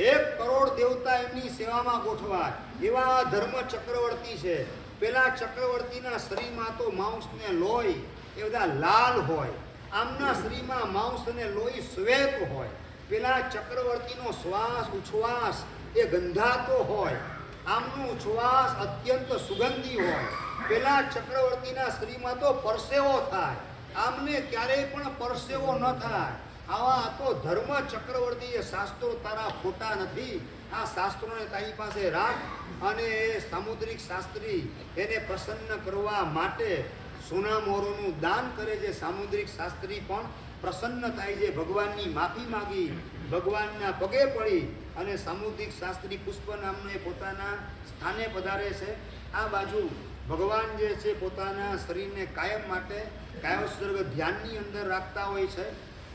1 કરોડ દેવતા એમની સેવામાં ગોઠવાય. એવા ધર્મ ચક્રવર્તી છે. પેલા ચક્રવર્તીના શરીરમાં તો માંસ ને લોહી એ બધા લાલ હોય. આમના શરીરમાં માંસ અને લોહી શ્વેત હોય. પેલા ચક્રવર્તીનો શ્વાસ ઉચ્છ્વાસ એ ગંધાતો હોય. આમનો ઉચ્છ્વાસ અત્યંત સુગંધી હોય. પેલા ચક્રવર્તીના શરીરમાં તો પરસેવો થાય. આમને ક્યારેય પણ પરસેવો ન થાય. આવા તો ધર્મ ચક્રવર્તી. એ શાસ્ત્રો તારા ખોટા નથી. આ શાસ્ત્રોને તારી પાસે રાખ. અને એ સામુદ્રિક શાસ્ત્રી એને પ્રસન્ન કરવા માટે સોના મોરોનું દાન કરે છે. સામુદ્રિક શાસ્ત્રી પણ પ્રસન્ન થાય છે. ભગવાનની માફી માગી, ભગવાનના પગે પડી અને સામુદ્રિક શાસ્ત્રી પુષ્પ નામનો એ પોતાના સ્થાને પધારે છે. આ બાજુ ભગવાન જે છે પોતાના શરીરને કાયમ માટે કાયોત્સર્ગ ધ્યાનની અંદર રાખતા હોય છે.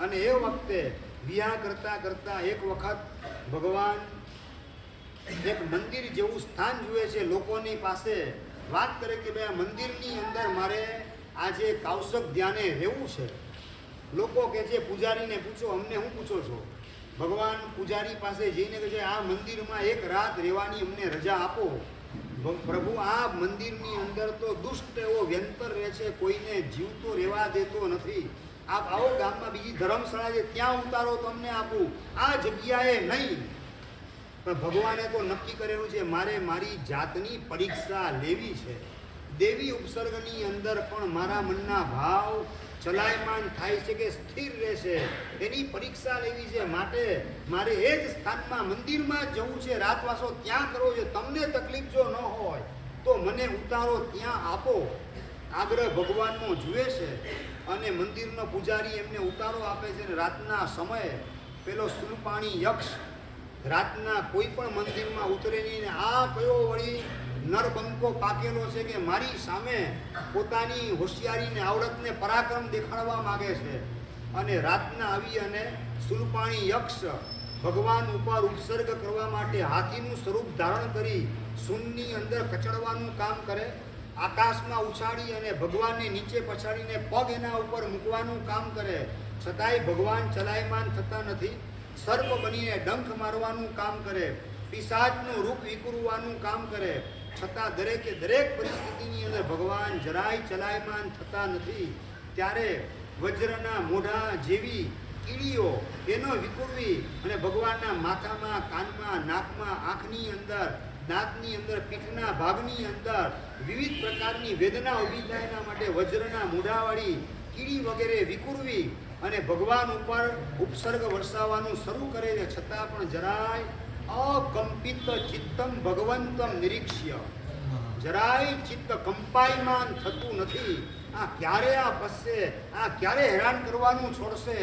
અને એ વખતે વિહાર કરતા એક વખત ભગવાન એક મંદિર જેવું સ્થાન જુએ છે. લોકોની પાસે વાત કરે કે ભાઈ આ મંદિરની અંદર મારે આજે કૌશિક ધ્યાને રહેવું છે. લોકો કહે છે પૂજારીને પૂછો, અમને શું પૂછો છો? ભગવાન પૂજારી પાસે જઈને કહે છે આ મંદિરમાં 1 રાત રહેવાની અમને રજા આપો. પ્રભુ આ મંદિરની અંદર તો દુષ્ટ એવો વ્યંતર રહે છે, કોઈને જીવતો રહેવા દેતો નથી. આપ આવો ગામમાં બીજી ધર્મશાળા છે ત્યાં ઉતારો તમને આપું, આ જગ્યાએ નહીં. પણ ભગવાને તો નક્કી કરેલું છે મારે મારી જાતની પરીક્ષા લેવી છે. દેવી ઉપસર્ગની અંદર પણ મારા મનના ભાવ ચલાયમાન થાય છે કે સ્થિર રહેશે, એની પરીક્ષા લેવી છે. માટે મારે એ જ સ્થાનમાં મંદિરમાં જવું છે, રાતવાસો ત્યાં કરવો છે. તમને તકલીફ જો ન હોય તો મને ઉતારો ત્યાં આપો. આગ્રહ ભગવાનનો જુએ છે. અને મંદિરનો પૂજારી એમને ઉતારો આપે છે. અને રાતના સમયે પેલો સુલપાણી યક્ષ રાતના કોઈ પણ મંદિરમાં ઉતરે નહીં. આ કયો વળી નરબંકો પાકેલો છે કે મારી સામે પોતાની હોશિયારીને આવડતને પરાક્રમ દેખાડવા માગે છે. અને રાતના આવી અને સુલપાણી યક્ષ ભગવાન ઉપર ઉત્સર્ગ કરવા માટે હાથીનું સ્વરૂપ ધારણ કરી શૂન્યની અંદર કચડવાનું કામ કરે. આકાશમાં ઉછાળી અને ભગવાનને નીચે પછાડીને પગ એના ઉપર મૂકવાનું કામ કરે. છતાંય ભગવાન ચલાયમાન થતા નથી. સર્પ બનીને ડંખ મારવાનું કામ કરે. પિશાચનું રૂપ વિકુરવાનું કામ કરે. છતાં દરેક પરિસ્થિતિની અંદર ભગવાન જરાય ચલાયમાન થતા નથી. ત્યારે વજ્રના મોઢા જેવી કીડીઓ એનો વિકુરવી અને ભગવાનના માથામાં, કાનમાં, નાકમાં, આંખની અંદર, દાંતની અંદર, પીઠના ભાગની અંદર વિવિધ પ્રકારની વેદના ઊભી થાય એના માટે વજ્રના મોઢાવાળી કીડી વગેરે વિકુરવી અને ભગવાન ઉપર ઉપસર્ગ વરસાવવાનું શરૂ કરે છે. છતાં પણ જરાય અકંપિત ચિત્તમ ભગવંતમ નિરીક્ષ્ય, જરાય ચિત્ત કંપાયમાન થતું નથી. આ ક્યારે આ પસશે, આ ક્યારે હેરાન કરવાનું છોડશે?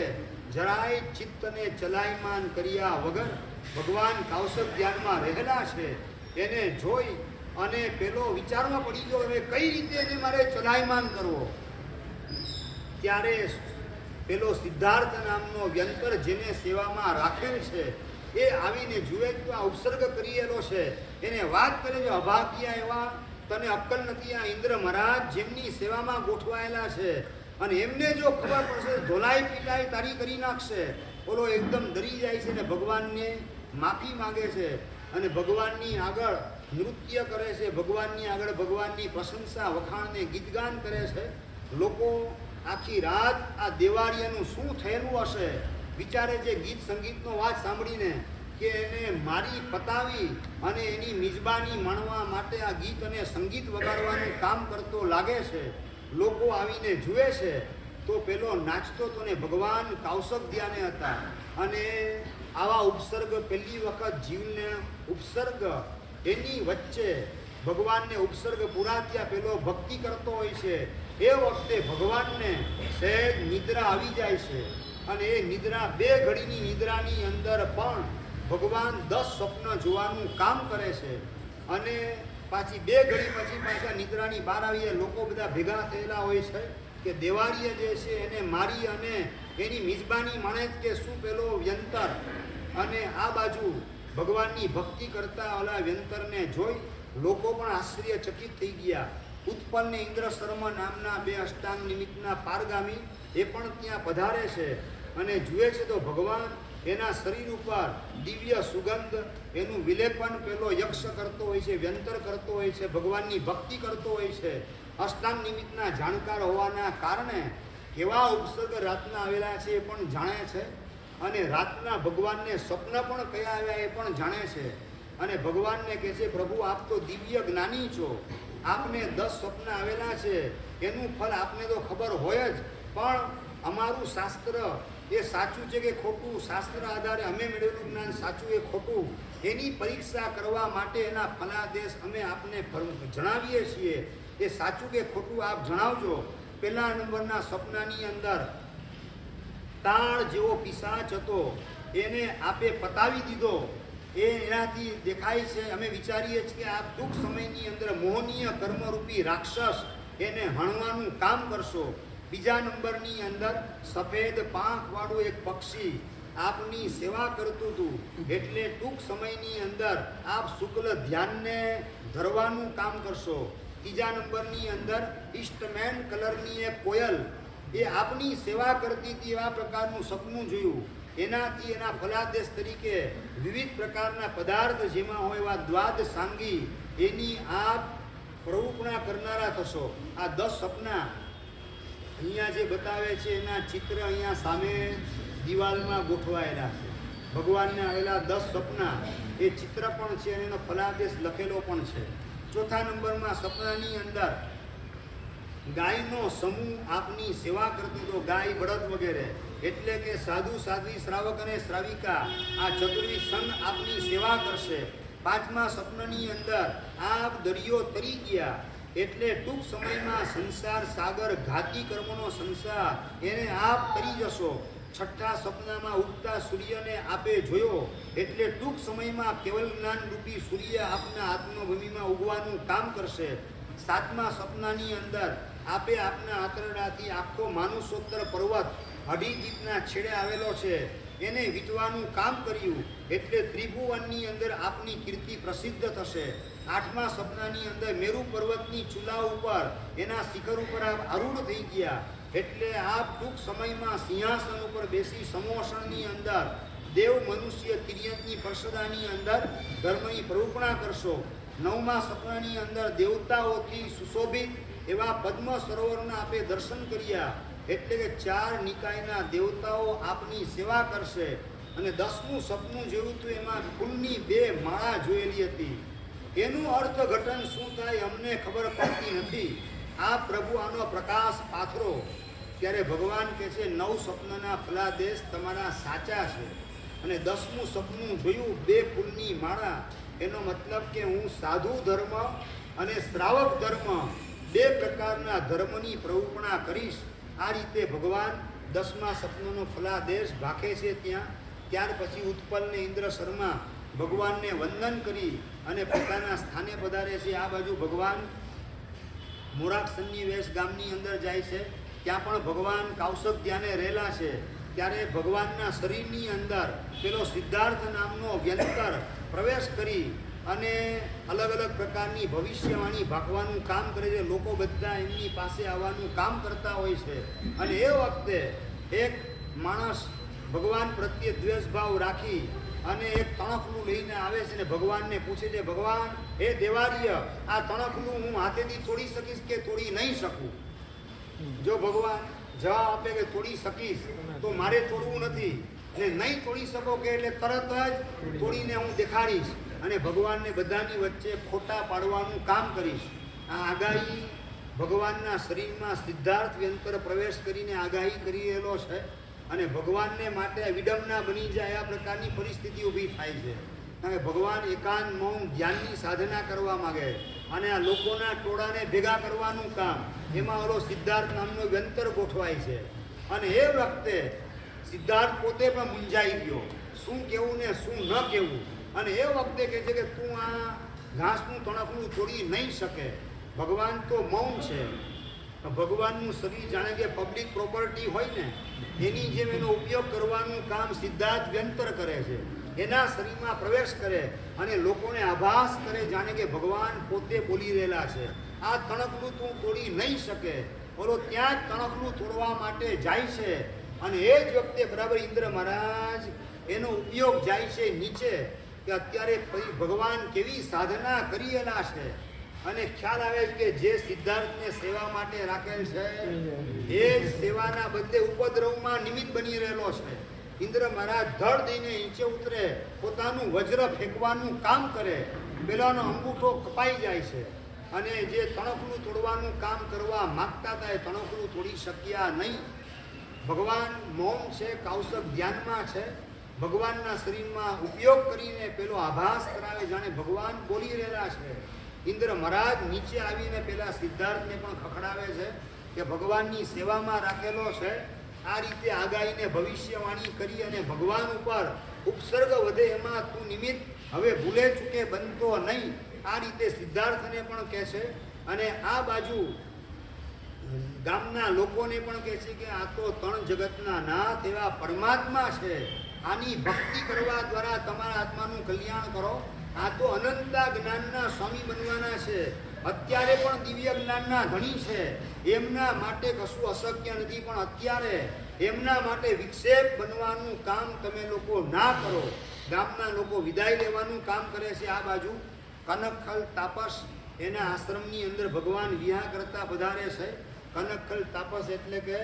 જરાય ચિત્તને ચલાયમાન કર્યા વગર ભગવાન કૌશિક ધ્યાનમાં રહેલા છે. એને જોઈ અને પેલો વિચારમાં પડી ગયો હવે કઈ રીતે એને મારે ચલાયમાન કરવો. ત્યારે પેલો સિદ્ધાર્થ નામનો વ્યંતર જેને સેવામાં રાખેલ છે એ આવીને જુએ તો આ ઉપસર્ગ કરેલો છે. એને વાત કરે છે અભાગ્યા એવા, તને અક્કલ નથી. આ ઇન્દ્ર મહારાજ જેમની સેવામાં ગોઠવાયેલા છે અને એમને જો ખબર પડશે ધોલાઈ પીલાઈ તારી કરી નાખશે. ઓલો એકદમ ડરી જાય છે ને ભગવાનને માફી માગે છે અને ભગવાનની આગળ નૃત્ય કરે છે, ભગવાનની આગળ ભગવાનની પ્રશંસા વખાણને ગીતગાન કરે છે. લોકો આખી રાત આ દેવાળિયાનું શું થયેલું હશે વિચારે છે. ગીત સંગીતનો વાત સાંભળીને કે એને મારી પતાવી અને એની મિજબાની માણવા માટે આ ગીત અને સંગીત વગાડવાનું કામ કરતો લાગે છે. લોકો આવીને જુએ છે તો પેલો નાચતો તો ને ભગવાન કૌશક ધ્યાને હતા. અને આવા ઉપસર્ગ પહેલી વખત જીવને ઉપસર્ગ એની વચ્ચે ભગવાનને ઉપસર્ગ પૂરા થયા પેલો ભક્તિ કરતો હોય છે. એ વખતે ભગવાનને સહેજ નિદ્રા આવી જાય છે અને એ નિદ્રા 2 ઘડીની નિદ્રાની અંદર પણ ભગવાન 10 સ્વપ્ન જોવાનું કામ કરે છે. અને પાછી 2 ઘડી પછી પાછા નિદ્રાની બહાર આવીએ લોકો બધા ભેગા થયેલા હોય છે કે દેવાળીએ જે છે એને મારી અને એની મિજબાની માણે જ કે શું પેલો વ્યંતર. અને આ બાજુ ભગવાનની ભક્તિ કરતા ઓલા વ્યંતરને જોઈ લોકો પણ આશ્ચર્યચકિત થઈ ગયા. ઉત્પલ ને ઇન્દ્ર શર્મા નામના 2 અષ્ટાંગ નિમિત્તના પારગામી એ પણ ત્યાં પધારે છે અને જુએ છે તો ભગવાન એના શરીર ઉપર દિવ્ય સુગંધ એનું વિલેપન પેલો યક્ષ કરતો હોય છે, વ્યંતર કરતો હોય છે, ભગવાનની ભક્તિ કરતો હોય છે. અષ્ટાંગ નિમિત્તના જાણકાર હોવાના કારણે કેવા ઉપસર્ગ રાતના આવેલા છે એ પણ જાણે છે અને રાતના ભગવાનને સ્વપ્ન પણ કયા આવ્યા એ પણ જાણે છે. અને ભગવાનને કહે છે પ્રભુ આપ તો દિવ્ય જ્ઞાની છો, આપને 10 સ્વપ્ન આવેલા છે એનું ફળ આપને તો ખબર હોય જ, પણ અમારું શાસ્ત્ર એ સાચું છે કે ખોટું, શાસ્ત્ર આધારે અમે મેળવેલું જ્ઞાન સાચું એ ખોટું એની પરીક્ષા કરવા માટે એના ફલાદેશ અમે આપને જણાવીએ છીએ. એ સાચું કે ખોટું આપ જણાવજો. પહેલા નંબરના સપનાની અંદર તાળ જેવો પિશાચ હતો એને આપે પતાવી દીધો. એનાથી દેખાય છે અમે વિચારીએ છીએ કે આ ટૂંક સમયની અંદર મોહનીય કર્મરૂપી રાક્ષસ એને હણવાનું કામ કરશો. બીજા નંબરની અંદર સફેદ પાંખવાળું એક પક્ષી આપની સેવા કરતું હતું એટલે ટૂંક સમયની અંદર આપ શુક્લ ધ્યાનને ધરવાનું કામ કરશો. ત્રીજા નંબરની અંદર ઈસ્ટમેન કલરની એક કોયલ એ આપની સેવા કરતી હતી એવા પ્રકારનું સપનું જોયું. એનાથી એના ફલાદેશ તરીકે વિવિધ પ્રકારના પદાર્થ જેમાં હોય એવા દ્વાદ સાંગી એની આપ પ્રવૃત્તિ કરનારા થશો. આ 10 સપના અહીંયા જે બતાવે છે એના ચિત્ર અહીંયા સામે દિવાલમાં ગોઠવાયેલા છે. ભગવાનને આવેલા 10 સપના એ ચિત્ર પણ છે અને એનો ફલાદેશ લખેલો પણ છે. ચોથા નંબરમાં સપનાની અંદર ગાયનો સમૂહ આપની સેવા કરતી તો ગાય બળદ વગેરે એટલે કે સાધુ સાધ્વી શ્રાવક અને શ્રાવિકા આ ચતુર્વિધ સંઘ આપની સેવા કરશે. પાંચમા સપનાની અંદર આપ દરિયો તરી ગયા એટલે ટૂંક સમયમાં સંસાર સાગર ઘાતી કર્મનો સંસાર એને આપ તરી જશો. છઠ્ઠા સપનામાં ઉગતા સૂર્યને આપે જોયો એટલે ટૂંક સમયમાં કેવલ જ્ઞાન રૂપી સૂર્ય આપના આત્મભૂમિમાં ઉગવાનું કામ કરશે. સાતમા સપનાની અંદર આપે આપના આંતરડાથી આખો માનુષોત્તર પર્વત અઢીદીપના છેડે આવેલો છે એને વીટવાનું કામ કર્યું એટલે ત્રિભુવનની અંદર આપની કીર્તિ પ્રસિદ્ધ થશે. આઠમા સપનાની અંદર મેરુ પર્વતની ચૂલા ઉપર એના શિખર ઉપર આપ આરૂઢ થઈ ગયા એટલે આપ ટૂંક સમયમાં સિંહાસન ઉપર બેસી સમોષણની અંદર દેવ મનુષ્ય તિર્યકની પરસદાની અંદર ધર્મની પ્રરૂપણા કરશો. નવમા સપનાની અંદર દેવતાઓથી સુશોભિત એવા પદ્મ સરોવરના આપે દર્શન કર્યા એટલે કે 4 નિકાયના દેવતાઓ આપની સેવા કરશે. અને 10મું સપનું જેવું હતું એમાં ફૂલની 2 માળા જોયેલી હતી. એનું અર્થઘટન શું થાય અમને ખબર પડતી નથી. આ પ્રભુ આનો પ્રકાશ પાથરો. ત્યારે ભગવાન કહે છે 9 સ્વપ્નના ફલાદેશ તમારા સાચા છે અને 10મું સપનું જોયું 2 ફૂલની માળા એનો મતલબ કે હું સાધુ ધર્મ અને શ્રાવક ધર્મ 2 પ્રકારના ધર્મની પ્રરૂપણા કરીશ. આ રીતે ભગવાન 10મા સપનાનો ફલાદેશ ભાખે છે ત્યાં. ત્યાર પછી ઉત્પલ ને ઇન્દ્ર શર્મા ભગવાનને વંદન કરી અને પોતાના સ્થાને પધારે છે. આ બાજુ ભગવાન મોરાક્ષની વેશ ગામની અંદર જાય છે. ત્યાં પણ ભગવાન કૌશક ધ્યાને રહેલા છે. ત્યારે ભગવાનના શરીરની અંદર પેલો સિદ્ધાર્થ નામનો વ્યંતર પ્રવેશ કરી અને અલગ અલગ પ્રકારની ભવિષ્યવાણી ભાગવાનું કામ કરે છે. લોકો બધા એમની પાસે આવવાનું કામ કરતા હોય છે. અને એ વખતે એક માણસ ભગવાન પ્રત્યે દ્વેષભાવ રાખી અને એક તણખલું લઈને આવે છે ને ભગવાનને પૂછે છે, ભગવાન હે દેવાર્ય, આ તણખલું હું હાથેથી તોડી શકીશ કે તોડી નહીં શકું? જો ભગવાન જવાબ આપે કે તોડી શકીશ, તો મારે તોડવું નથી, અને નહીં તોડી શકો કે એટલે તરત જ તોડીને હું દેખાડીશ અને ભગવાનને બધાની વચ્ચે ખોટા પાડવાનું કામ કરીશ. આ આગાહી ભગવાનના શરીરમાં સિદ્ધાર્થ વ્યંતર પ્રવેશ કરીને આગાહી કરી રહેલો છે અને ભગવાનને માટે વિડંબના બની જાય આ પ્રકારની પરિસ્થિતિ ઊભી થાય છે. કારણ કે ભગવાન એકાંત મૌન ધ્યાનની સાધના કરવા માગે અને આ લોકોના ટોળાને ભેગા કરવાનું કામ, એમાં ઓલો સિદ્ધાર્થ નામનો વ્યંતર ગોઠવાય છે. અને એ વખતે સિદ્ધાર્થ પોતે પણ મૂંઝાઈ ગયો, શું કહેવું ને શું ન કહેવું. અને એ વખતે કહે છે કે તું આ ઘાસનું તણખલું તોડી નહીં શકે. ભગવાન તો મૌન છે. ભગવાનનું શરીર જાણે કે પબ્લિક પ્રોપર્ટી હોય ને, એની જેમ એનો ઉપયોગ કરવાનું કામ સિદ્ધાર્થ વ્યંતર કરે છે. એના શરીરમાં પ્રવેશ કરે અને લોકોને આભાસ કરે જાણે કે ભગવાન પોતે બોલી રહેલા છે. આ તણખલું તું તોડી નહીં શકે. બોલો ત્યાં જ તણખલું તોડવા માટે જાય છે અને એ જ વખતે બરાબર ઇન્દ્ર મહારાજ એનો ઉપયોગ જાય છે નીચે, કે અત્યારે ભગવાન કેવી સાધના કરેલા છે. અને ખ્યાલ આવે છે કે જે સિદ્ધાર્થને સેવા માટે રાખેલ છે એ જ સેવાના બદલે ઉપદ્રવમાં નિમિત્ત બની રહેલો છે. ઇન્દ્ર મહારાજ ધડ દઈને નીચે ઉતરે, પોતાનું વજ્ર ફેંકવાનું કામ કરે, પેલાનો અંગૂઠો કપાઈ જાય છે અને જે તણખલું તોડવાનું કામ કરવા માગતા હતા એ તણખલું તોડી શક્યા નહીં. ભગવાન મૌન છે, કૌશક ધ્યાનમાં છે. ભગવાનના શરીરમાં ઉપયોગ કરીને પેલો આભાસ કરાવે જાણે ભગવાન બોલી રહેલા છે. ઇન્દ્ર મહારાજ નીચે આવીને પેલા સિદ્ધાર્થને પણ ખખડાવે છે કે ભગવાનની સેવામાં રાખેલો છે. આ રીતે આગાહીને ભવિષ્યવાણી કરી અને ભગવાન ઉપર ઉપસર્ગ વધે એમાં તું નિમિત્ત હવે ભૂલે ચૂકે બનતો નહીં. આ રીતે સિદ્ધાર્થને પણ કહે છે અને આ બાજુ ગામના લોકોને પણ કહે છે કે આ તો ત્રણ જગતના નાથ એવા પરમાત્મા છે. આની ભક્તિ કરવા દ્વારા તમારા આત્માનું કલ્યાણ કરો. આ તો અનંતા જ્ઞાનના સ્વામી બનવાના છે. અત્યારે પણ દિવ્ય જ્ઞાનના ધણી છે. એમના માટે કશું અશક્ય નથી, પણ અત્યારે એમના માટે વિક્ષેપ બનવાનું કામ તમે લોકો ના કરો. ગામના લોકો વિદાય લેવાનું કામ કરે છે. આ બાજુ કનકખલ તાપસ એના આશ્રમની અંદર ભગવાન વિહાર કરતા પધારે છે. કનકખલ તાપસ એટલે કે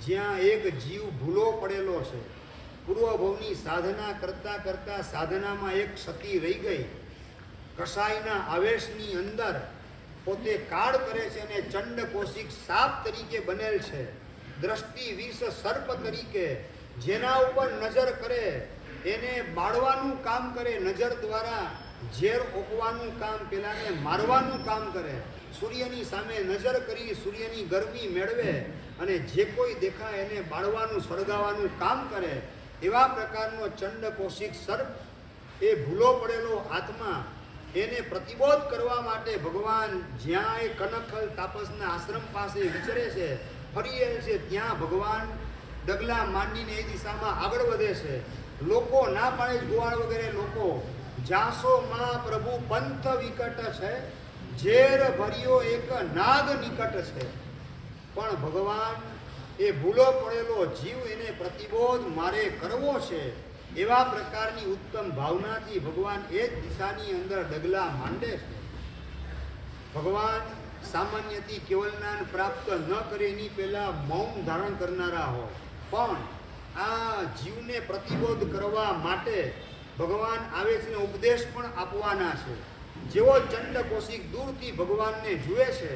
જ્યાં એક જીવ ભૂલો પડેલો છે. પૂર્વભવની સાધના કરતા કરતા સાધનામાં એક સતી રહી ગઈ. કસાઈના આવેશની અંદર પોતે કાળ કરે છે અને ચંડ કૌશિક સાપ તરીકે બનેલ છે. દ્રષ્ટિ વિષ સર્પ તરીકે જેના ઉપર નજર કરે એને બાળવાનું કામ કરે. નજર દ્વારા ઝેર ઓકવાનું કામ, પેલાને મારવાનું કામ કરે. સૂર્યની સામે નજર કરી સૂર્યની ગરમી મેળવે અને જે કોઈ દેખાય એને બાળવાનું સળગાવવાનું કામ કરે. એવા પ્રકારનો ચંડ કૌશિક સર્પ, એ ભૂલો પડેલો આત્મા, એને પ્રતિબોધ કરવા માટે ભગવાન જ્યાં એ કનકખલ તાપસના આશ્રમ પાસે વિચરે છે, ફરી છે, ત્યાં ભગવાન ડગલા માંડીને એ દિશામાં આગળ વધે છે. લોકો ના પાડે ગોવાળ વગેરે લોકો, જાસો માં પ્રભુ પંથ વિકટ છે, ઝેર ભર્યો એક નાગ નિકટ છે. પણ ભગવાન એ ભૂલો પડેલો જીવ એને પ્રતિબોધ મારે કરવો છે એવા પ્રકારની ઉત્તમ ભાવનાથી ભગવાન એ જ દિશાની અંદર ડગલા માંડે છે. ભગવાન સામાન્યથી કેવલ જ્ઞાન પ્રાપ્ત ન કરે એની પહેલા મૌન ધારણ કરનારા હોય, પણ આ જીવને પ્રતિબોધ કરવા માટે ભગવાન આવે છે ને ઉપદેશ પણ આપવાના છે. જેવો ચંડ કૌશિક દૂરથી ભગવાનને જુએ છે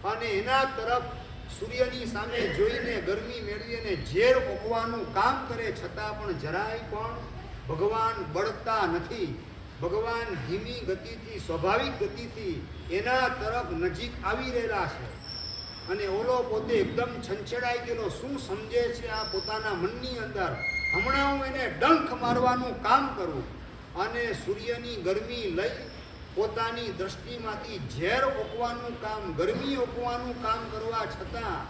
અને એના તરફ સૂર્યની સામે જોઈને ગરમી મેળવીને ઝેર ઓકવાનું કામ કરે, છતાં પણ જરાય પણ ભગવાન બળતા નથી. ભગવાન ધીમી ગતિથી, સ્વાભાવિક ગતિથી એના તરફ નજીક આવી રહેલા છે. અને ઓલો પોતે એકદમ છંછેડાઈ ગયેલો, શું સમજે છે આ પોતાના મનની અંદર, હમણાં હું એને ડંખ મારવાનું કામ કરું અને સૂર્યની ગરમી લઈ પોતાની દ્રષ્ટિમાંથી ઝેર ઓકવાનું કામ, ગરમી ઓકવાનું કામ કરવા છતાં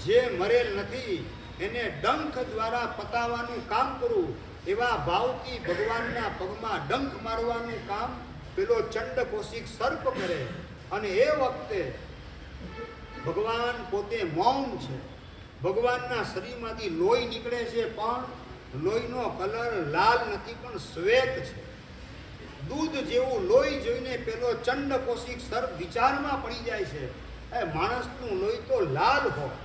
જે મરેલ નથી એને ડંખ દ્વારા પતાવવાનું કામ કરું એવા ભાવથી ભગવાનના પગમાં ડંખ મારવાનું કામ પેલો ચંડ કૌશિક સર્પ કરે. અને એ વખતે ભગવાન પોતે મૌન છે. ભગવાનના શરીરમાંથી લોહી નીકળે છે પણ લોહીનો કલર લાલ નથી પણ શ્વેત છે. દૂધ જેવું લોહી જોઈને પેલો ચંડ કૌશિક સર્પ વિચારમાં પડી જાય છે, એ માણસનું લોહી તો લાલ હોય.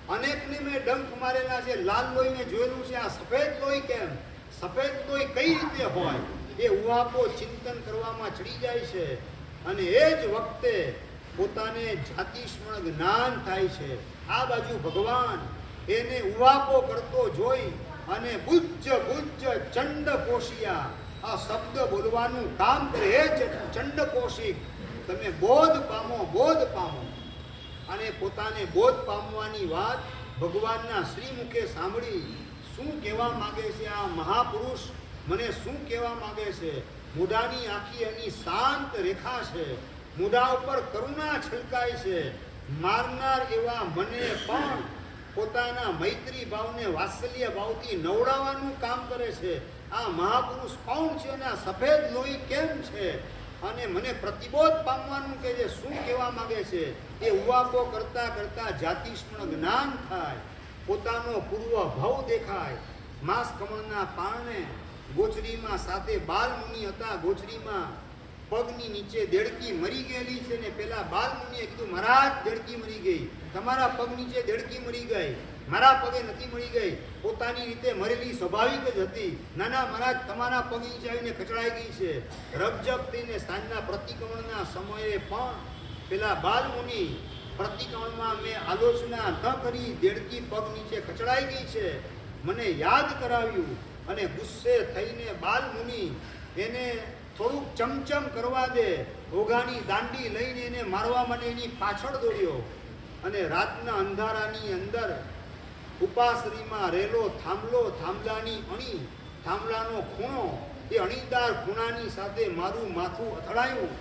અનેકને મેં ડંખ મારેલા છે, લાલ લોહીને જોયેલું છે, આ સફેદ લોહી કેમ? સફેદ લોહી કઈ રીતે હોય? એ ઉહાપો ચિંતન કરવામાં ચડી જાય છે. અને એ જ વખતે પોતાને જાતિસ્મરણ જ્ઞાન થાય છે. આ બાજુ ભગવાન એને ઉહાપો કરતો જોઈ અને બુજ્જ બુજ્જ ચંડ કોશિયા આ શબ્દ બોલવાનું કામ કરે. હે ચંડ કૌશિક, તમે બોધ પામો, બોધ પામો. અને પોતાને બોધ પામવાની વાત ભગવાનના શ્રી મુખે સાંભળી શું કહેવા માંગે છે આ મહાપુરુષ? મને શું કહેવા માંગે છે? મોઢાની આખી એની શાંત રેખા છે, મોઢા ઉપર કરુણા છલકાય છે. મારનાર એવા મને પણ પોતાના મૈત્રી ભાવને વાત્સલ્ય ભાવથી નવડાવવાનું કામ કરે છે. આ મહાપુરુષ કોણ છે અને આ સફેદ લોહી કેમ છે? અને મને પ્રતિબોધ પામવાનું કે જે શું કહેવા માંગે છે એ ઉવાપો કરતા કરતા જાતિસ્મરણ જ્ઞાન થાય. પોતાનો પૂર્વ ભાવ દેખાય. માંસ કમળના પારણે ગોચરીમાં સાથે બાલમુનિ હતા. ગોચરીમાં પગની નીચે દેડકી મરી ગયેલી છે ને પેલા બાલમુનિએ કીધું, મહારાજ દેડકી મરી ગઈ, તમારા પગ નીચે દેડકી મરી ગઈ, મારા પગે નથી મરી ગઈ. પોતાની રીતે મરેલી સ્વાભાવિક જ હતી. નાના મહારાજ તમારા પગ નીચે આવીને કચડાઈ ગઈ છે. રબજબ થઈને સાંજના પ્રતિક્રમણના સમયે પણ પેલા બાલમુનિ પ્રતિક્રમણમાં મેં આલોચના ન કરી, દેડકી પગ નીચે કચડાઈ ગઈ છે, મને યાદ કરાવ્યું. અને ગુસ્સે થઈને બાલમુનિ એને થોડુંક ચમચમ કરવા દે, ઓઘાની દાંડી લઈને એને મારવા માટે એની પાછળ દોડ્યો. અને રાતના અંધારાની અંદર ઉપાસરીમાં રહેલો થાંભલો, થાંભલાની અણી, થાંભલાનો ખૂણો, એ અણીદાર ખૂણાની સાથે મારું માથું અથડાયું.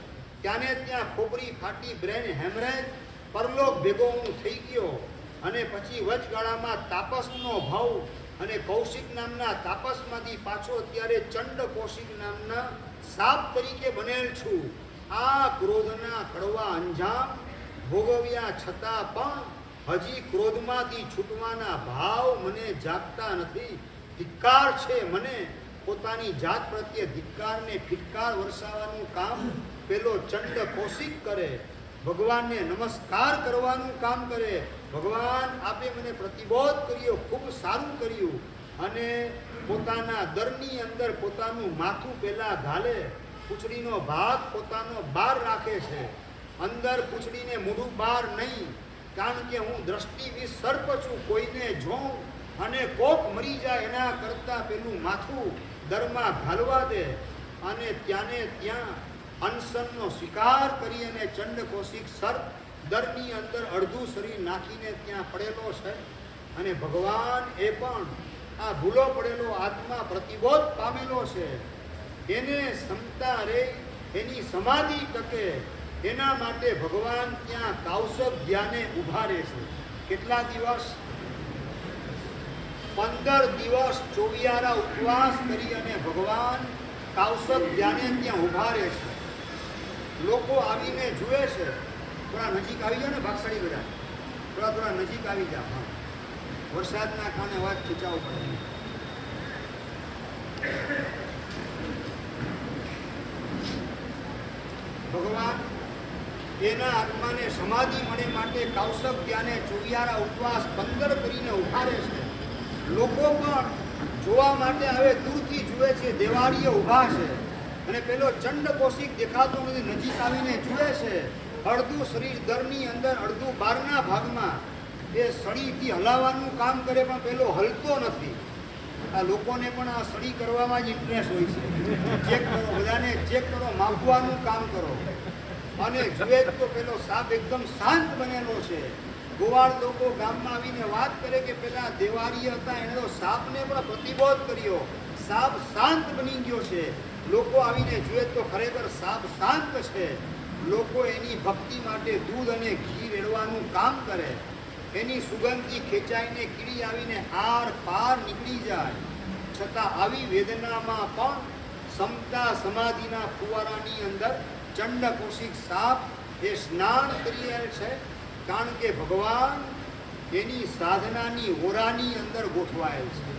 ત્યાંને ત્યાં ખોપરી ફાટી, બ્રેન હેમરેજ, પરલોક ભેગો હું થઈ ગયો. અને પછી વચગાળામાં તાપસનો ભાવ અને કૌશિક નામના તાપસમાંથી પાછો અત્યારે ચંડ કૌશિક નામના સાપ તરીકે બનેલ છું. આ ક્રોધના કડવા અંજામ ભોગવ્યા છતાં પણ હજી ક્રોધમાંથી છૂટવાના ભાવ મને જાગતા નથી. ધિક્કાર છે મને, પોતાની જાત પ્રત્યે ધિક્કારને ફિટકાર વરસાવવાનું કામ પેલો ચંડ કૌશિક કરે. ભગવાનને નમસ્કાર કરવાનું કામ કરે. ભગવાન આપે મને પ્રતિબોધ કર્યો, ખૂબ સારું કર્યું. અને પોતાના દરની અંદર પોતાનું માથું પહેલા ઘાલે, પૂંછડીનો ભાગ પોતાનો બહાર રાખે છે, અંદર પૂંછડીને મોઢું બહાર નહીં. કારણ કે હું દ્રષ્ટિ સર્પ છું, કોઈને જોઉં અને કોક મરી જાય એના કરતાં પેલું માથું દરમાં ઘાલવા દે. અને ત્યાંને ત્યાં અનશનનો સ્વીકાર કરી અને ચંડ કૌશિક સર્પ દરની અંદર અડધું શરીર નાખીને ત્યાં પડેલો છે. અને ભગવાન એ પણ આ ભૂલો પડેલો આત્મા પ્રતિબોધ પામેલો છે. એને ક્ષમતા રે, એની સમાધિ ટકે, એના માટે ભગવાન ત્યાં કૌશક ધ્યાને ઉભા રહે છે. કેટલા દિવસ? 15 દિવસ ચોવિયારા ઉપવાસ કરી અને ભગવાન કૌશક ધ્યાને ત્યાં ઉભા રહે છે. લોકો આવીને જુએ છે. થોડા નજીક આવી જાઓ ને ભાગશાળી બધા, થોડા નજીક આવી જાઓ. હા, વરસાદના કારણે અવાજ ખીચાવો પડે. ભગવાન એના આત્માને સમાધિ મળે માટે કૌશક ધ્યાને ચોવિયારા ઉપવાસ 15 કરીને ઉભા રહે છે. લોકો પણ જોવા માટે હવે દૂરથી જુએ છે. દેવાળીએ ઊભા છે અને પેલો ચંડ કૌશિક દેખાતો નથી, નજીક આવીને જુએ છે. અડધું શરીર દરની અંદર, અડધું બહારના ભાગમાં એ સળીથી હલાવવાનું કામ કરે, પણ પેલો હલતો નથી. આ લોકોને પણ આ સળી કરવામાં જ ઇન્ટરેસ્ટ હોય છે. ચેક કરો, બધાને ચેક કરો, માપવાનું કામ કરો. અને જુએ તો પેલો સાપ એકદમ શાંત બનેલો છે. ગોવાળ લોકો ગામમાં આવીને વાત કરે કે પેલા દેવારી હતા એણે તો સાપને પણ પ્રતિબોધ કર્યો, સાપ શાંત બની ગયો છે. લોકો આવીને જુએ તો ખરેખર સાપ શાંત છે. લોકો એની ભક્તિ માટે દૂધ અને ઘી રેડવાનું કામ કરે. એની સુગંધથી ખેંચાઈને કીડી આવીને આર પાર નીકળી જાય. છતાં આવી વેદનામાં પણ સમતા સમાધિના ફુવારાની અંદર ચંડ કૌશિક સાપ એ સ્નાન કરી રહ્યા છે. કારણ કે ભગવાન એની સાધનાની ઓરાની અંદર ગોઠવાયેલ છે.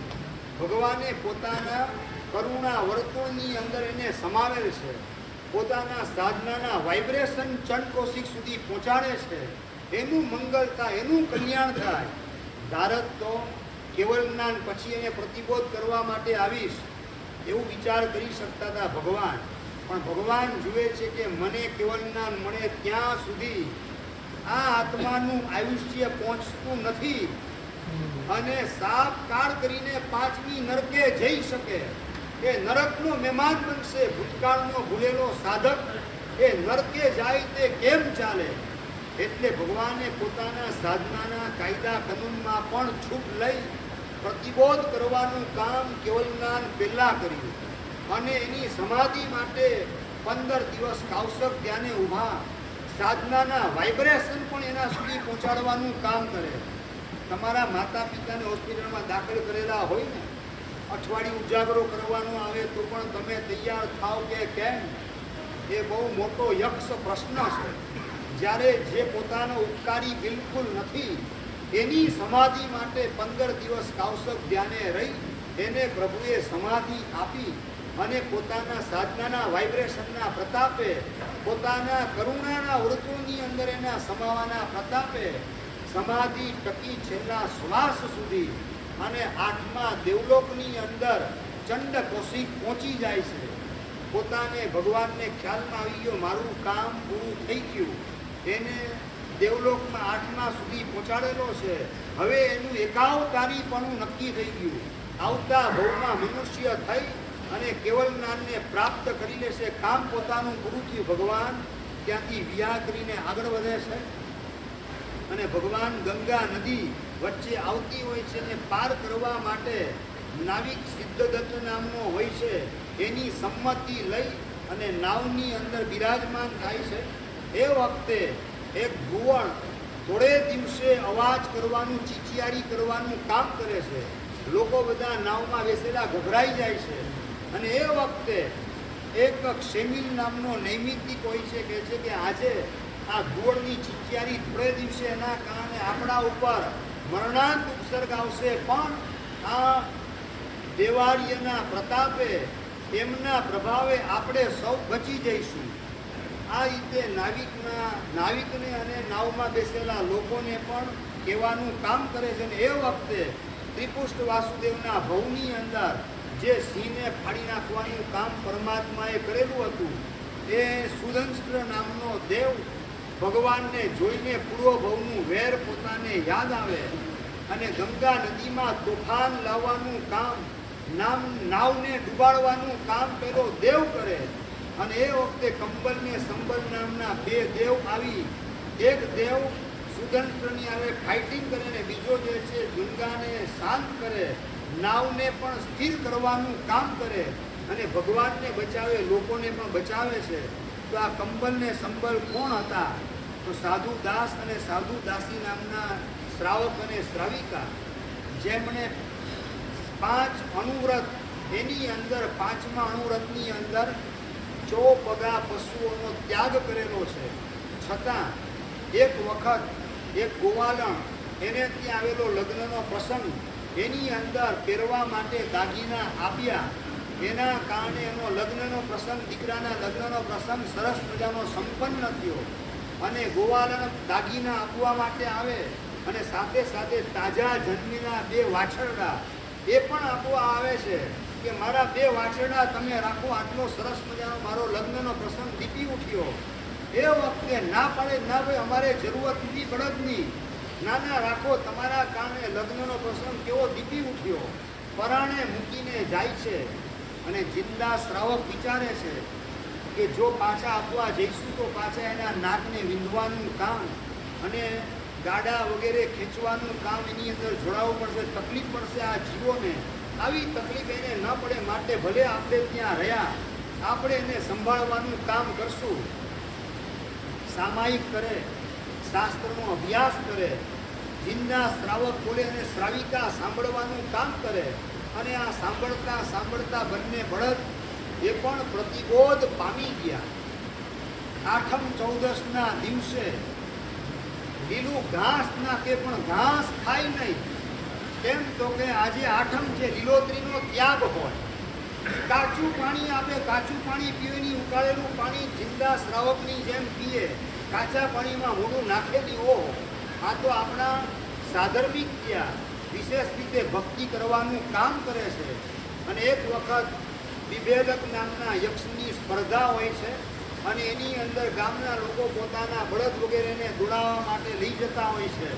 ભગવાને પોતાના કરુણા વર્તુળની અંદર એને સમાવેલ છે, પોતાના સાધનાના વાઇબ્રેશન ચંડકોશિક સુધી પહોંચાડે છે, એનું મંગળ થાય, એનું કલ્યાણ થાય. ધારત તો કેવળ જ્ઞાન પછી એને પ્રતિબોધ કરવા માટે આવીશ એવું વિચાર કરી શકતા હતા ભગવાન. પણ ભગવાન જુએ છે કે મને કેવળ જ્ઞાન મળે ત્યાં સુધી આ આત્માનું આયુષ્ય પહોંચતું નથી અને સાપ કાળ કરીને પાંચમી નરકે જઈ શકે, એ નરકનો મહેમાન બનશે. ભૂતકાળનો ભૂલેલો સાધક એ નરકે જાય તે કેમ ચાલે? એટલે ભગવાને પોતાના સાધનાના કાયદા કાનૂનમાં પણ છૂટ લઈ પ્રતિબોધ કરવાનું કામ કેવલ જ્ઞાન પહેલાં કર્યું અને એની સમાધિ માટે 15 દિવસ કાવસક ધ્યાને ઊભા સાધનાના વાઇબ્રેશન પણ એના સુધી પહોંચાડવાનું કામ કરે. તમારા માતા પિતાને હોસ્પિટલમાં દાખલ કરેલા હોય ને, અઠવાડિયું ઉજાગરો કરવાનો આવે તો પણ તમે તૈયાર થાવ કે કેમ? એ બહુ મોટો યક્ષ પ્રશ્ન છે. જ્યારે જે પોતાનો ઉપકારી બિલકુલ નથી એની સમાધિ માટે 15 દિવસ કાવસક ધ્યાને રહી એને પ્રભુએ સમાધિ આપી અને પોતાના સાધનાના વાઇબ્રેશનના પ્રતાપે, પોતાના કરુણાના વર્તુળની અંદર એના સમાવાના પ્રતાપે સમાધિ ટકી છેલ્લા શ્વાસ સુધી અને 8મા દેવલોકની અંદર ચંડ કૌશિક પહોંચી જાય છે. પોતાને ભગવાનને ખ્યાલમાં આવી ગયો મારું કામ પૂરું થઈ ગયું, એને દેવલોકમાં 8મા સુધી પહોંચાડેલો છે. હવે એનું એકાવતારીપણું નક્કી થઈ ગયું. આવતા ભવમાં મનુષ્ય થઈ અને કેવલ જ્ઞાનને પ્રાપ્ત કરી લેશે. કામ પોતાનું પૂરું થયું. ભગવાન ત્યાંથી વિવાહ કરીને આગળ વધે છે અને ભગવાન ગંગા નદી વચ્ચે આવતી હોય છે અને પાર કરવા માટે નાવિક સિદ્ધદત્ત નામનો હોય છે, એની સંમતિ લઈ અને નાવની અંદર બિરાજમાન થાય છે. એ વખતે એક ભુવન થોડે દિવસે અવાજ કરવાનું, ચીચિયારી કરવાનું કામ કરે છે. લોકો બધા નાવમાં બેસેલા ગભરાઈ જાય છે અને એ વખતે એક ક્ષેમિલ નામનો નૈમિતિક હોય છે, કહે છે કે આજે આ ધૂળની ચીચિયારી થોડે દિવસે એના કારણે આપણા ઉપર મરણાંત ઉપસર્ગ આવશે, પણ આ દેવાળીના પ્રતાપે, એમના પ્રભાવે આપણે સૌ બચી જઈશું. આ રીતે નાવિકને અને નાવમાં બેસેલા લોકોને પણ કહેવાનું કામ કરે છે. અને એ વખતે ત્રિપુષ્ટ વાસુદેવના ભવની અંદર જે સિંહને ફાડી નાખવાનું કામ પરમાત્માએ કરેલું હતું, એ સુદંષ્ટ્ર નામનો દેવ ભગવાનને જોઈને પૂર્વ ભવનું વેર પોતાને યાદ આવે અને ગંગા નદીમાં તોફાન લાવવાનું કામ, નાવને ડૂબાડવાનું કામ પેલો દેવ કરે. અને એ વખતે કંબલ ને સંબલ નામના 2 દેવ આવી, એક દેવ સુદંષ્ટ્રની આવે ફાઇટિંગ કરે ને બીજો જે છે ગંગાને શાંત કરે, નાવને પણ સ્થિર કરવાનું કામ કરે અને ભગવાનને બચાવે, લોકોને પણ બચાવે છે. તો આ કંબલ ને સંબલ કોણ હતા? તો સાધુ દાસ અને સાધુ દાસી નામના શ્રાવક અને શ્રાવિકા, જેમણે 5 અણુવ્રત, એની અંદર 5મા અણુવ્રતની અંદર 4 પગા પશુઓનો ત્યાગ કરેલો છે. છતાં એક વખત એક ગોવાલણ, એને ત્યાં આવેલો લગ્નનો પ્રસંગ, એની અંદર પહેરવા માટે દાગીના આપ્યા. એના કારણે એનો લગ્નનો પ્રસંગ, દીકરાના લગ્નનો પ્રસંગ સરસ મજાનો સંપન્ન થયો. અને ગોવાલણ દાગીના આપવા માટે આવે અને સાથે સાથે તાજા જન્મેલા 2 વાછરડા એ પણ આપવા આવે છે કે મારા 2 વાછરડા તમે રાખો, આટલો સરસ મજાનો મારો લગ્નનો પ્રસંગ દીપી ઉઠ્યો. એ વખતે ના પાડે, ના ભાઈ અમારે જરૂરત નથી બળદની, ના રાખો, તમારા કારણે લગ્નનો પ્રસંગ કેવો દીપી ઉઠ્યો. પરાણે મૂકીને જાય છે અને જિંદા શ્રાવક વિચારે છે કે જો પાછા આપવા જઈશું તો પાછા એના નાકને વિંધવાનું કામ અને ગાડા વગેરે ખેંચવાનું કામ એની અંદર જોડાવવું પડશે, તકલીફ પડશે આ જીવોને. આવી તકલીફ એને ન પડે માટે ભલે આપણે ત્યાં રહ્યા, આપણે એને સંભાળવાનું કામ કરશું. સામાયિક કરે, શાસ્ત્રનો અભ્યાસ કરે, જિંદા શ્રાવક બોલે અને શ્રાવિકા સાંભળવાનું કામ કરે. અને આ સાંભળતા સાંભળતા બંને બળદ એ પણ પ્રતિબોધ પામી ગયા. 8મ 14ના દિવસે લીલું ઘાસ નાખે પણ ઘાસ ખાય નહીં. કેમ તો કે આજે આઠમ છે, લીલોતરીનો ત્યાગ હોય. કાચું પાણી આપે, કાચું પાણી પીવાની, ઉકાળેલું પાણી જિંદા શ્રાવકની જેમ પીએ, કાચા પાણીમાં મોઢું નાખેલી. ઓહો, આ તો આપણા સાધર્મિક ત્યાં વિશેષ રીતે ભક્તિ કરવાનું કામ કરે છે. અને એક વખત વિભેદક નામના યક્ષની સ્પર્ધા હોય છે અને એની અંદર ગામના લોકો પોતાના બળદ વગેરેને દોડાવવા માટે લઈ જતા હોય છે.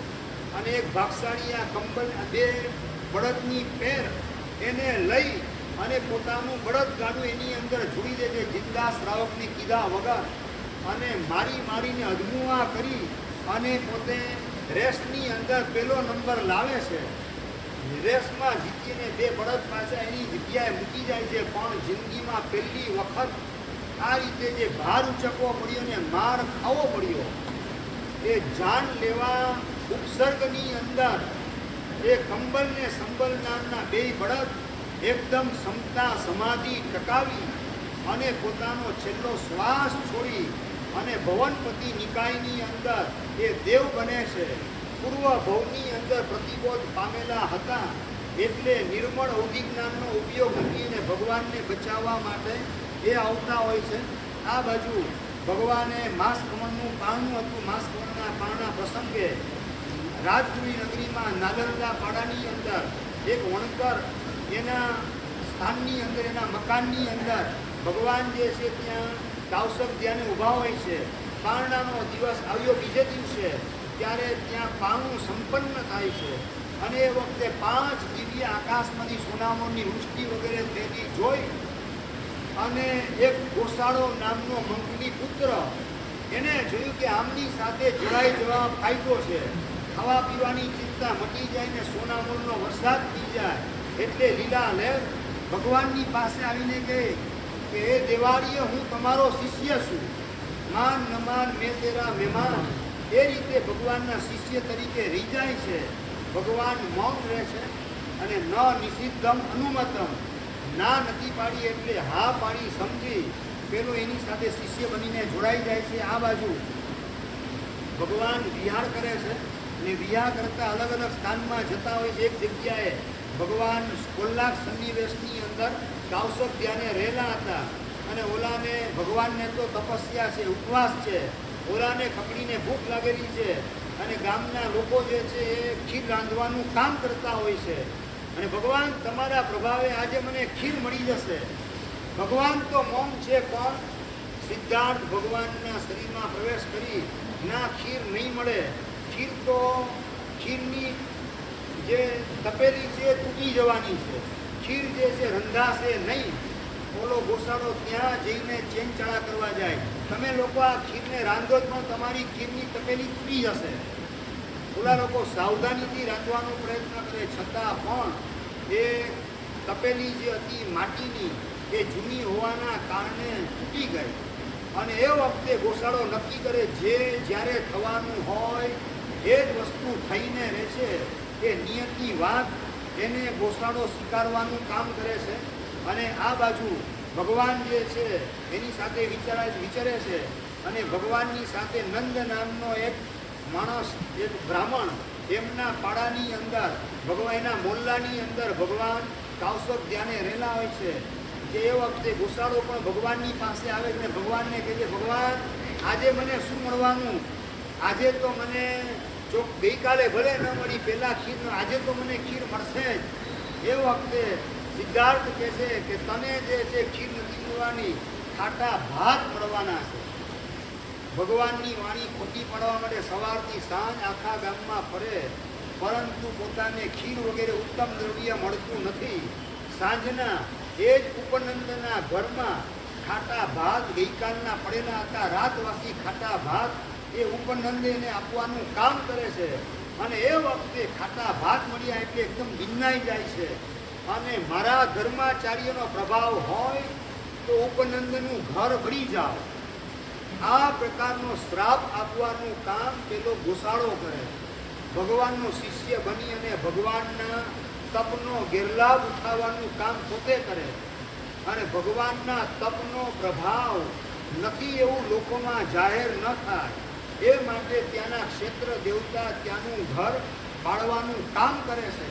અને એક ભાગશાળી આ કંબલ બે બળદની પેર એને લઈ અને પોતાનું બળદ ગાડું એની અંદર જોડી દે છે જિંદા શ્રાવકને કીધા વગર, અને મારીને અધમુઆ કરી અને પોતે રેસની અંદર પહેલો નંબર લાવે છે. રેસમાં જીતીને બે બળદ પાછા એની જગ્યાએ મૂકી જાય છે. પણ જિંદગીમાં પહેલી વખત આ રીતે જે ભાર ઉચકવો પડ્યો ને માર ખાવો પડ્યો, એ જાન લેવા ઉપસર્ગની અંદર એ કંબલ ને સંબલ નામના બે બળદ એકદમ સમતા સમાધિ ટકાવી અને પોતાનો છેલ્લો શ્વાસ છોડી અને ભવનપતિ નિકાયની અંદર એ દેવ બને છે. પૂર્વ ભવની અંદર પ્રતિબોધ પામેલા હતા એટલે નિર્મળ અવધિજ્ઞાનનો ઉપયોગ મૂકીને ભગવાનને બચાવવા માટે એ આવતા હોય છે. આ બાજુ ભગવાને માસકમણનું પારણું હતું. માસકમણના પારણા પ્રસંગે રાજપુરી નગરીમાં નાલંદા પાડાની અંદર એક વણકર એના સ્થાનની અંદર, એના મકાનની અંદર ભગવાન જે છે ત્યાં તાવસક ધ્યાને ઊભા હોય છે. પારણાનો દિવસ આવ્યો બીજે દિવસે, ત્યારે ત્યાં પારણું સંપન્ન થાય છે. અને એ વખતે 5 દિવ્ય આકાશમાંથી સોનામોની વૃષ્ટિ વગેરે થયેલી જોઈ અને એક ગોસાળો નામનો મંગલી પુત્ર એને જોયું કે આમની સાથે જોડાઈ જવા ફાયદો છે. ખાવા પીવાની ચિંતા મટી જાય ને સોનામોરનો વરસાદ થઈ જાય એટલે લીલા લહેર ભગવાનની પાસે આવીને કહે કે હે દેવાળીએ, હું તમારો શિષ્ય છું, માન નમાન મેં તેરા મહેમાન. એ રીતે ભગવાનના શિષ્ય તરીકે રહી જાય છે. ભગવાન મૌન રહે છે અને ન નિષિદ્ધમ અનુમતમ, ના નથી પાડી એટલે હા પાડી સમજી પેલો એની સાથે શિષ્ય બનીને જોડાઈ જાય છે. આ બાજુ ભગવાન વિહાર કરે છે અને વિહાર કરતા અલગ અલગ સ્થાનમાં જતા હોય છે. એક જગ્યાએ ભગવાન કોલાક સન્નિવેશની અંદર કાવસક ધ્યાને રહેલા હતા અને ઓલાને ભગવાનને તો તપસ્યા છે, ઉપવાસ છે, ઓલાને કપડીને ભૂખ લાગેલી છે અને ગામના લોકો જે છે એ ખીર રાંધવાનું કામ કરતા હોય છે. અને ભગવાન, તમારા પ્રભાવે આજે મને ખીર મળી જશે. ભગવાન તો મૌન છે, પણ સિદ્ધાર્થ ભગવાનના શરીરમાં પ્રવેશ કરી ના, ખીર નહીં મળે. ખીર તો ખીરની જે તપેલી છે તૂટી જવાની છે. ખીર જે છે રંધાશે નહીં. ઓલો ગોસાળો ત્યાં જઈને ચેનચાળા કરવા જાય, તમે લોકો આ ખીરને રાંધો પણ તમારી ખીરની તપેલી તૂટી જશે. ઓલા લોકો સાવધાનીથી રાંધવાનો પ્રયત્ન કરે, છતાં પણ એ તપેલી જે હતી માટીની એ જૂની હોવાના કારણે તૂટી ગઈ. અને એ વખતે ગોસાળો નક્કી કરે જે જ્યારે થવાનું હોય એ જ વસ્તુ થઈને રહે છે. એ નિયતિ વાત એને ગોસાળો સ્વીકારવાનું કામ કરે છે. અને આ બાજુ ભગવાન જે છે એની સાથે વિચારે છે અને ભગવાનની સાથે નંદ નામનો એક માણસ, એક બ્રાહ્મણ, એમના પાડાની અંદર ભગવાન, એના મોલ્લાની અંદર ભગવાન કાવસક ધ્યાને રહેલા હોય છે. જે એ વખતે ગોસાળો પણ ભગવાનની પાસે આવે છે અને ભગવાનને કહે છે, ભગવાન આજે મને શું મળવાનું? આજે તો મને ગઈકાલે ભલે ન મળી પહેલાં ખીર, આજે તો મને ખીર મળશે જ. એ વખતે સિદ્ધાર્થ કહે છે કે તને જે છે ખીર નથી મળવાની, ખાટા ભાત મળવાના છે. ભગવાનની વાણી ખોટી પાડવા માટે સવારથી સાંજ આખા ગામમાં ફરે, પરંતુ પોતાને ખીર વગેરે ઉત્તમ દ્રવ્ય મળતું નથી. સાંજના એ જ ઉપનંદના ઘરમાં ખાટા ભાત ગઈકાલના પડેલા હતા, રાતવાસી ખાટા ભાત એ ઉપનંદ એને આપવાનું કામ કરે છે. અને એ વખતે ખાટા ભાત મળ્યા એટલે એકદમ ભિન્નાઈ જાય છે. અને મારા ધર્માચાર્યનો પ્રભાવ હોય તો ઉપનંદનું ઘર ભળી જાઓ. આ પ્રકારનો શ્રાપ આપવાનું કામ પેલો ગોસાળો કરે. ભગવાનનો શિષ્ય બની અને ભગવાનના તપનો ગેરલાભ ઉઠાવવાનું કામ પોતે કરે. અને ભગવાનના તપનો પ્રભાવ નથી એવું લોકોમાં જાહેર ન થાય એ માટે ત્યાંના ક્ષેત્ર દેવતા ત્યાંનું ઘર પાળવાનું કામ કરે છે.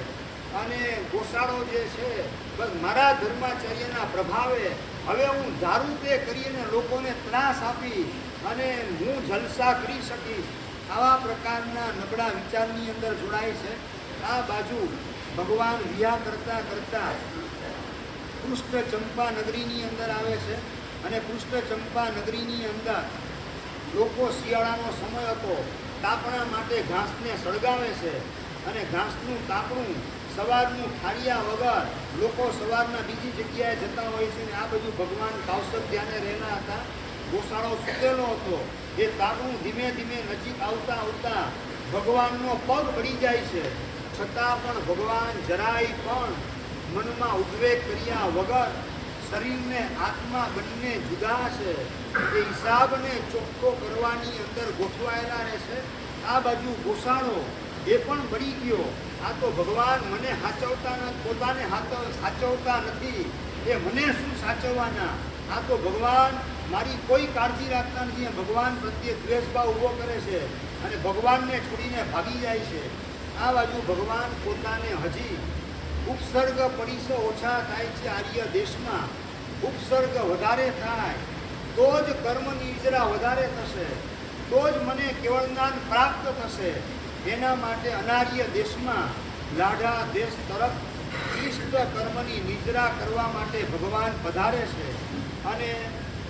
અને ગોસાળો જે છે બસ મારા ધર્માચર્યના પ્રભાવે હવે હું ધારું તે કરીને લોકોને ત્રાસ આપી અને હું જલસા કરી શકીશ, આવા પ્રકારના નબળા વિચારની અંદર જોડાય છે. આ બાજુ ભગવાન વિહાર કરતા કરતા કૃષ્ણ ચંપા નગરીની અંદર આવે છે અને કૃષ્ણ ચંપા નગરીની અંદર લોકો શિયાળાનો સમય હતો, તાપણા માટે ઘાસને સળગાવે છે અને ઘાસનું તાપણું સવારનું ઠારિયા વગર લોકો સવારના બીજી જગ્યાએ જતા હોય છે. અને આ બધું ભગવાન કૌશલ ધ્યાને રહેલા હતા. ગોસાળો સૂતેલો હતો. એ તાપણું ધીમે ધીમે નજીક આવતા આવતા ભગવાનનો પગ પડી જાય છે, છતાં પણ ભગવાન જરાય પણ મનમાં ઉદ્વેગ કર્યા વગર શરીરને આત્મા બંને જુદા છે એ હિસાબને ચોખ્ખો કરવાની અંદર ગોઠવાયેલા રહેશે. આ બાજુ ગોસાળો એ પણ બળી ગયો. આ તો ભગવાન મને સાચવતા નથી, પોતાને સાચવતા નથી, એ મને શું સાચવવાના? આ તો ભગવાન મારી કોઈ કાળજી રાખતા નથી. ભગવાન પ્રત્યે દ્વેષભાવ ઊભો કરે છે અને ભગવાનને છોડીને ભાગી જાય છે. આ બાજુ ભગવાન પોતાને હજી ઉપસર્ગ પડીસો ઓછા થાય છે. આર્ય દેશમાં ઉપસર્ગ વધારે થાય તો જ કર્મ નિર્જરા વધારે થશે, તો જ મને કેવળ જ્ઞાન પ્રાપ્ત થશે. એના માટે અનાર્ય દેશમાં લાઢા દેશ તરફ ઇષ્ટ કર્મની નિદ્રા કરવા માટે ભગવાન પધારે છે. અને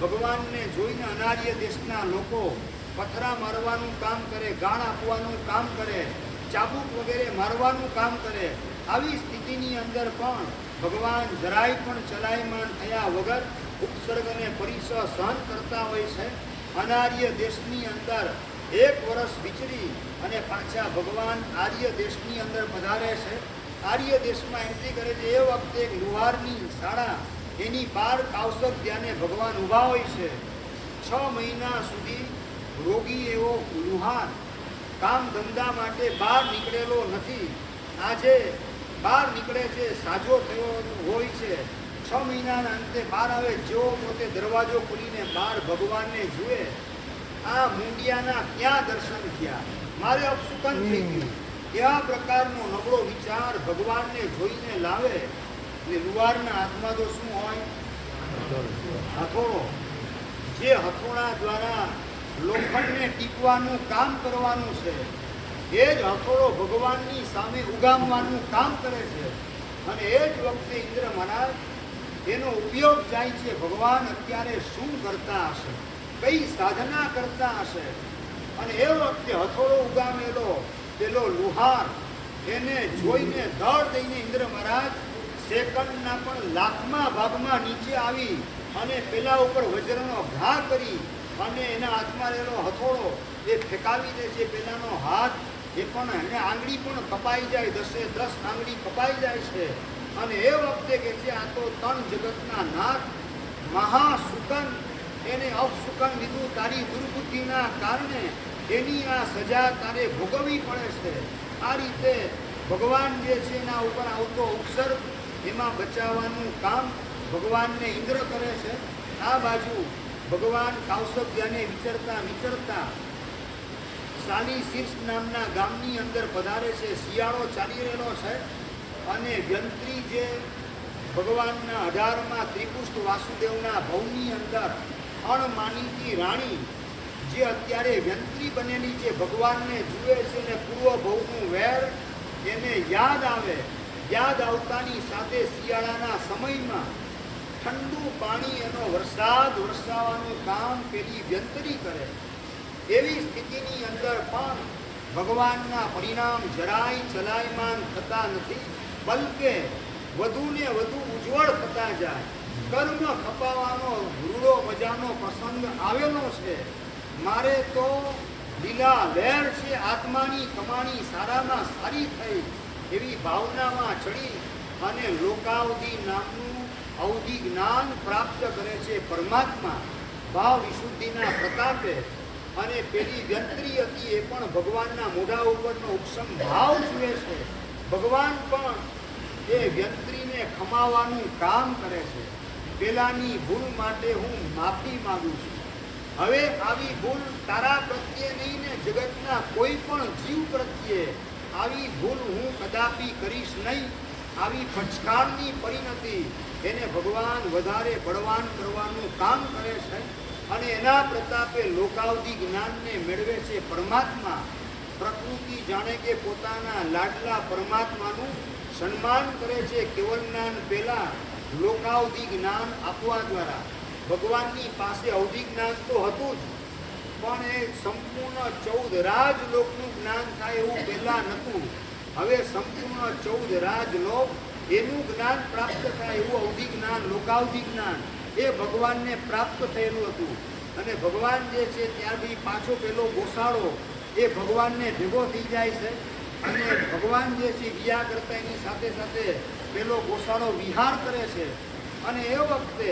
ભગવાનને જોઈને અનાર્ય દેશના લોકો પથરા મારવાનું કામ કરે, ગાળ આપવાનું કામ કરે, ચાબુક વગેરે મારવાનું કામ કરે. આવી સ્થિતિની અંદર પણ ભગવાન જરાય પણ ચલાયમાન થયા વગર ઉપસર્ગને પરિસર સહન કરતા હોય છે. અનાર્ય દેશની અંદર 1 વર્ષ વિચરી અને પાછા ભગવાન આર્ય દેશની અંદર પધારે છે. આર્ય દેશમાં એન્ટ્રી કરે છે. એ વખતે લુહારની શાળા એની બહાર કૌશક ધ્યાને ભગવાન ઊભા હોય છે. 6 મહિના સુધી રોગી એવો લુહાર કામ ધંધા માટે બહાર નીકળેલો નથી. આજે બહાર નીકળે છે, સાજો થયો હોય છે. 6 મહિનાના અંતે બહાર આવે, જેવો પોતે દરવાજો ખોલીને બહાર ભગવાનને જુએ, આ મુંડિયાના ક્યાં દર્શન થયા, મારે અપસુકન થઈ ગયું. એવા પ્રકારનો નબળો વિચાર ભગવાનને જોઈને લાવે. એટલે લુહારના હાથમાં તો શું હોય? હથોડો. જે હથોડા દ્વારા લોખંડને ટીપવાનું કામ કરવાનું છે, એ જ હથોડો ભગવાનની સામે ઉગામવાનું કામ કરે છે. અને એ જ વખતે ઇન્દ્ર મહારાજ એનો ઉપયોગ જાય છે. ભગવાન અત્યારે શું કરતા હશે, કઈ સાધના કરતા હશે? અને એ વખતે હથોડો ઉગામેલો પેલો લુહાર એને જોઈને દળ દઈને ઇન્દ્ર મહારાજ સેકન્ડના પણ લાખમાં ભાગમાં નીચે આવી અને પેલા ઉપર વજ્રનો ઘા કરી અને એના હાથમાં રહેલો હથોડો એ ફેંકાવી દે છે. પેલાનો હાથ એ પણ એને આંગળી પણ કપાઈ જાય, 10 આંગળી કપાઈ જાય છે. અને એ વખતે કે છે આ તો 3 જગતના નાથ મહાસુકન, એને અપસુકન લીધું તારી દુર્બુદ્ધિના કારણે, એની આ સજા તારે ભોગવવી પડે છે. આ રીતે ભગવાન જે છે એના ઉપર આવતો ઉપસર્ગ એમાં બચાવવાનું કામ ભગવાનને ઇન્દ્ર કરે છે. આ બાજુ ભગવાન કૌશલ્યાને વિચરતા સાલી શીર્ષ નામના ગામની અંદર પધારે છે. શિયાળો ચાલી રહેલો છે અને વ્યંત્રી જે ભગવાનના 18માં ત્રિપુષ્ટ વાસુદેવના ભવની અંદર અણમાનીતી રાણી જે અત્યારે વ્યંત્રી બનેલી છે, ભગવાનને જુએ છે અને પૂર્વ ભવનું વેર એને યાદ આવે. યાદ આવતાની સાથે શિયાળાના સમયમાં ઠંડુ પાણી એનો વરસાદ વરસાવવાનું કામ પેલી વ્યંતરી કરે. એવી સ્થિતિની અંદર પણ ભગવાનના પરિણામ જરાય ચલાયમાન થતા નથી, બલકે વધુને વધુ ઉજ્જવળ થતા જાય. કર્મ ખપાવવાનો રૂડો મજાનો પ્રસંગ આવેલો છે. મારે તો લીલા લહેર છે, આત્માની કમાણી સારામાં સારી થઈ એવી ભાવનામાં ચડી અને લોકાવધિ નામનું અવધિ જ્ઞાન પ્રાપ્ત કરે છે પરમાત્મા ભાવ વિશુદ્ધિના પ્રતાપે. અને પેલી વ્યંત્રી હતી એ પણ ભગવાનના મોઢા ઉપરનો ઉપસમ ભાવ જુએ છે. ભગવાન પણ એ વ્યંત્રીને ખમાવવાનું કામ કરે છે. પેલાની ભૂલ માટે હું માફી માંગુ છું. હવે આવી ભૂલ તારા પ્રત્યે નહીં ને જગતના કોઈ પણ જીવ પ્રત્યે આવી ભૂલ હું કદાપી કરીશ નહીં. આવી પછાડની પરિણતિ એને ભગવાન વધારે બળવાન કરવાનું કામ કરે છે અને એના પ્રતાપે લોકાવધિ જ્ઞાનને મેળવે છે પરમાત્મા. પ્રકૃતિ જાણે કે પોતાના લાડલા પરમાત્માનું સન્માન કરે છે કેવલ જ્ઞાન પહેલા લોકાવધિ જ્ઞાન આપવા દ્વારા. ભગવાનની પાસે અવધિ જ્ઞાન તો હતું જ, પણ એ સંપૂર્ણ 14 રાજલોકનું જ્ઞાન થાય એવું પહેલા નહોતું. હવે સંપૂર્ણ 14 રાજલોક એનું જ્ઞાન પ્રાપ્ત થાય એવું અવધિ જ્ઞાન, લોકાવધિ જ્ઞાન એ ભગવાનને પ્રાપ્ત થયેલું હતું. અને ભગવાન જે છે ત્યારથી પાછો પેલો ગોસાળો એ ભગવાનને ભેગો થઈ જાય છે અને ભગવાન જે છે વિહાર કરતા એની સાથે સાથે પેલો ગોસાળો વિહાર કરે છે. અને એ વખતે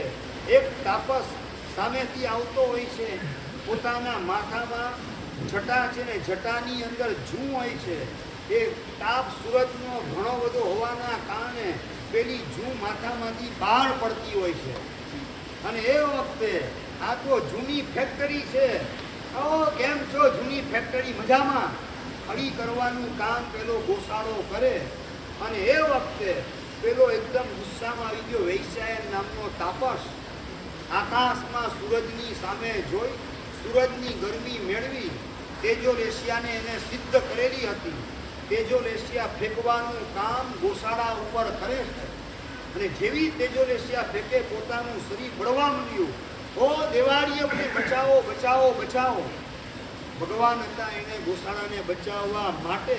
એક તાપસ સામેથી આવતો હોય છે, પોતાના માથામાં જટા છે ને જટાની અંદર જૂ હોય છે. એ તાપ સુરતનો ઘણો બધો હોવાના કારણે પેલી જૂ માથામાંથી બહાર પડતી હોય છે. અને એ વખતે આ તો જૂની ફેક્ટરી છે, કેમ છો જૂની ફેક્ટરી, મજામાં, ખડી કરવાનું કામ પેલો ગોસાળો કરે. અને એ વખતે પેલો એકદમ ગુસ્સામાં આવી ગયો વૈશ્યાયન નામનો તાપસ. આકાશમાં સૂરજની સામે જોઈ સૂરજની ગરમી મેળવી તેજોલેશિયાને એને સિદ્ધ કરેલી હતી. તેજોલેશિયા ફેંકવાનું કામ ગોસાળા ઉપર કરે છે અને જેવી તેજોલેશિયા ફેંકે પોતાનું શરીર બળવા માંડ્યું. ઓ દેવાળીએ મને બચાવો બચાવો બચાવો. ભગવાન હતા એને ગોસાળાને બચાવવા માટે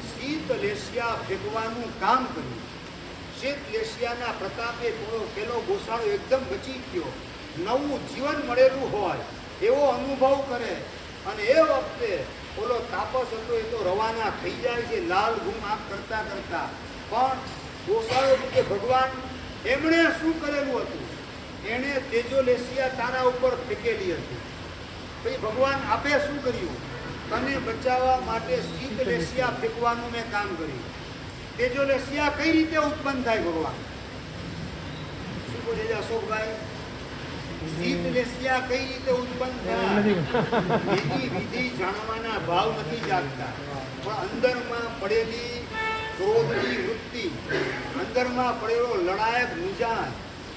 શીતલેશિયા ફેંકવાનું કામ કર્યું. શીતલેશિયાના પ્રતાપે પેલો ગોસાળો એકદમ બચી ગયો, નવું જીવન મળેલું હોય એવો અનુભવ કરે. અને એ વખતે ઓલો તાપસ હતો એ તો રવાના થઈ જાય છે લાલ ઘૂમ આંખ કરતા કરતા. પણ ગોસાળો કે ભગવાન એમણે શું કરેલું હતું, એણે તેજોલેશિયા તારા ઉપર ફેંકેલી હતી. પછી ભગવાન આપે શું કર્યું, તને બચાવવા માટે શીતલેશિયા ફેંકવાનું મેં કામ કર્યું. તેજોલેશિયા કઈ રીતે ઉત્પન્ન થાય ભગવાન શું બોલે છે અશોકભાઈ? શીતલેશિયા કઈ રીતે ઉત્પન્ન થાય એની વિધિ જાણવાના ભાવ નથી જાગતા. પણ અંદરમાં પડેલી ક્રોધની વૃત્તિ, અંદરમાં પડેલો લડાયક મિજાજ,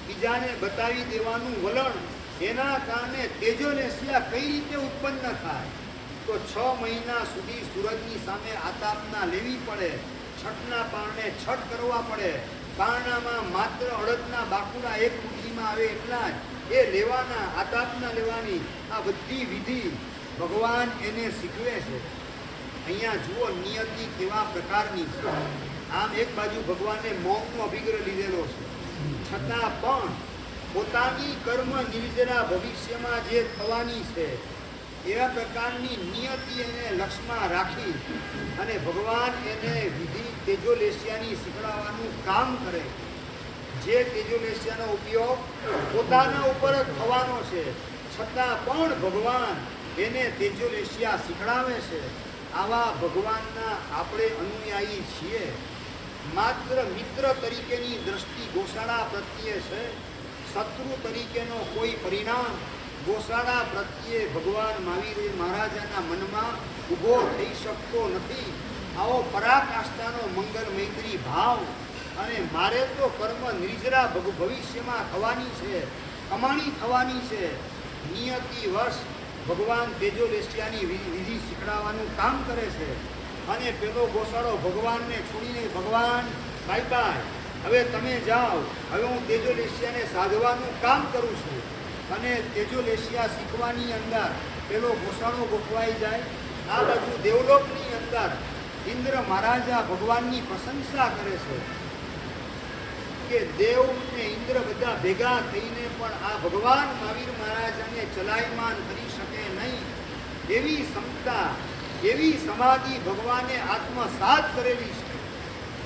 બીજાને બતાવી દેવાનું વલણ, એના કારણે તેજોલેશિયા કઈ રીતે ઉત્પન્ન થાય. તો 6 મહિના સુધી સૂરજની સામે આતાપના લેવી પડે, છઠના પારણે છઠ કરવા પડે. પારણામાં માત્ર અડદના બાકુડા એક મુઠ્ઠીમાં આવે એટલા જ એ લેવાના, આતાપના લેવાની. આ બધી વિધિ ભગવાન એને શીખવે છે. અહીંયા જુઓ નિયતિ કેવા પ્રકારની છે. આમ એક બાજુ ભગવાને મૌનનો અભિગ્રહ લીધેલો છે, છતાં પણ પોતાની કર્મ નિર્જરા ભવિષ્યમાં જે થવાની છે એવા પ્રકારની નિયતિ એને લક્ષમાં રાખી અને ભગવાન એને વિધિ તેજોલેશિયાની શીખડાવવાનું કામ કરે. જે તેજોલેશિયાનો ઉપયોગ પોતાના ઉપર જ થવાનો છે, છતાં પણ ભગવાન એને તેજોલેશિયા શીખડાવે છે. આવા ભગવાનના આપણે અનુયાયી છીએ. માત્ર મિત્ર તરીકેની દ્રષ્ટિ ગોસાળા પ્રત્યે છે, શત્રુ તરીકેનો કોઈ પરિણામ ગોસાળા પ્રત્યે ભગવાન મહારાજાના મનમાં ઊભો થઈ શકતો નથી. આવો પરાકાષ્ઠાનો મંગલ મૈત્રી ભાવ. અને મારે તો કર્મ નિર્જરા ભવિષ્યમાં થવાની છે, કમાણી થવાની છે. નિયતિ વર્ષ ભગવાન તેજોલેશિયાની વિધિ શીખડાવવાનું કામ કરે છે. અને પેલો ગોસાળો ભગવાનને છોડીને, ભગવાન બાય બાય, હવે તમે જાઓ, હવે હું તેજોલેશિયાને સાધવાનું કામ કરું છું. અને તેજોલેશિયા શીખવાની અંદર પેલો ગોસાળો ગોઠવાઈ જાય. આ બાજુ દેવલોકની અંદર ઇન્દ્ર મહારાજા ભગવાનની પ્રશંસા કરે છે કે દેવ ને ઇન્દ્ર બધા ભેગા થઈને પણ આ ભગવાન મહાવીર મહારાજાને ચલાયમાન કરી શકે નહીં. એવી ક્ષમતા, એવી સમાધિ ભગવાને આત્મસાત કરેલી છે.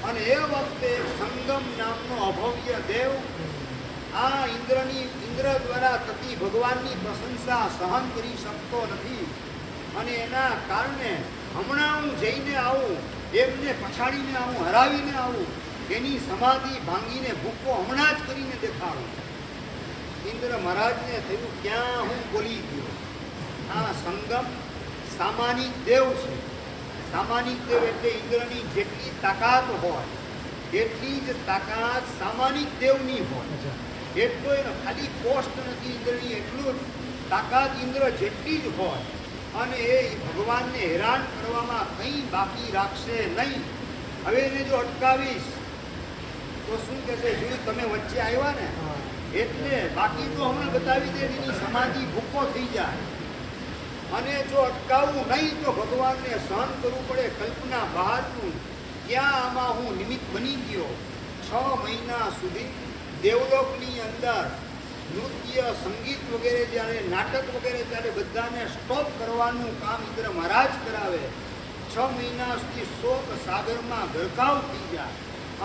અને એ વખતે સંગમ નામનો અભવ્ય દેવ આ ઇન્દ્ર દ્વારા થતી ભગવાનની પ્રશંસા સહન કરી શકતો નથી. અને એના કારણે હમણાં હું જઈને આવું, એમને પછાડીને આવું, હરાવીને આવું, એની સમાધિ ભાંગીને ભૂકો હમણાં જ કરીને દેખાડું. ઇન્દ્ર મહારાજને થયું ક્યાં હું બોલી ગયો. આ સંગમ સામાનિક દેવ છે. સામાનિક દેવ એટલે ઇન્દ્રની જેટલી તાકાત હોય એટલી જ તાકાત સામાનિક દેવની હોય. એટલો એનો ખાલી પોસ્ટ નથી ઇન્દ્રની, એટલું જ તાકાત ઇન્દ્ર જેટલી જ હોય. અને એ ભગવાનને હેરાન કરવામાં કંઈ બાકી રાખશે નહીં. હવે એને જો અટકાવીશ તો શું કહેશે, જોયું તમે વચ્ચે આવ્યા ને એટલે, બાકી તો હમણાં બતાવી દે એની સમાધિ ભૂકો થઈ જાય. અને જો અટકાવવું નહીં તો ભગવાનને સહન કરવું પડે કલ્પના બહારનું. ક્યાં આમાં હું નિમિત્ત બની ગયો. 6 મહિના સુધી દેવલોકની અંદર નૃત્ય, સંગીત વગેરે જ્યારે નાટક વગેરે ત્યારે બધાને સ્ટોપ કરવાનું કામ ઇન્દ્ર મહારાજ કરાવે. 6 મહિના સુધી શોક સાગરમાં ગરકાવ થઈ જાય.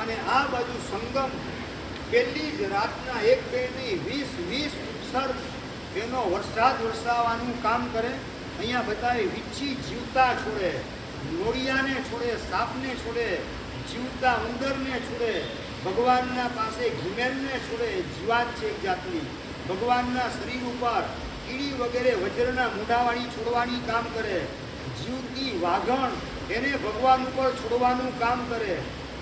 અને આ બાજુ સંગમ પહેલી જ રાતના 1-2 નહીં 20-20 ઉપસર્ગ એનો વરસાદ વરસાવવાનું કામ કરે. અહીંયા બતાવે વીછી જીવતા છોડે, નોળિયાને છોડે, સાપને છોડે, જીવતા ઉંદરને છોડે, ભગવાનના પાસે ઘીમેલને છોડે, જીવાત છે એક જાતની. ભગવાનના શરીર ઉપર કીડી વગેરે વજ્રના મૂઢાવાળી છોડવાની કામ કરે. જીવતી વાઘણ એને ભગવાન ઉપર છોડવાનું કામ કરે.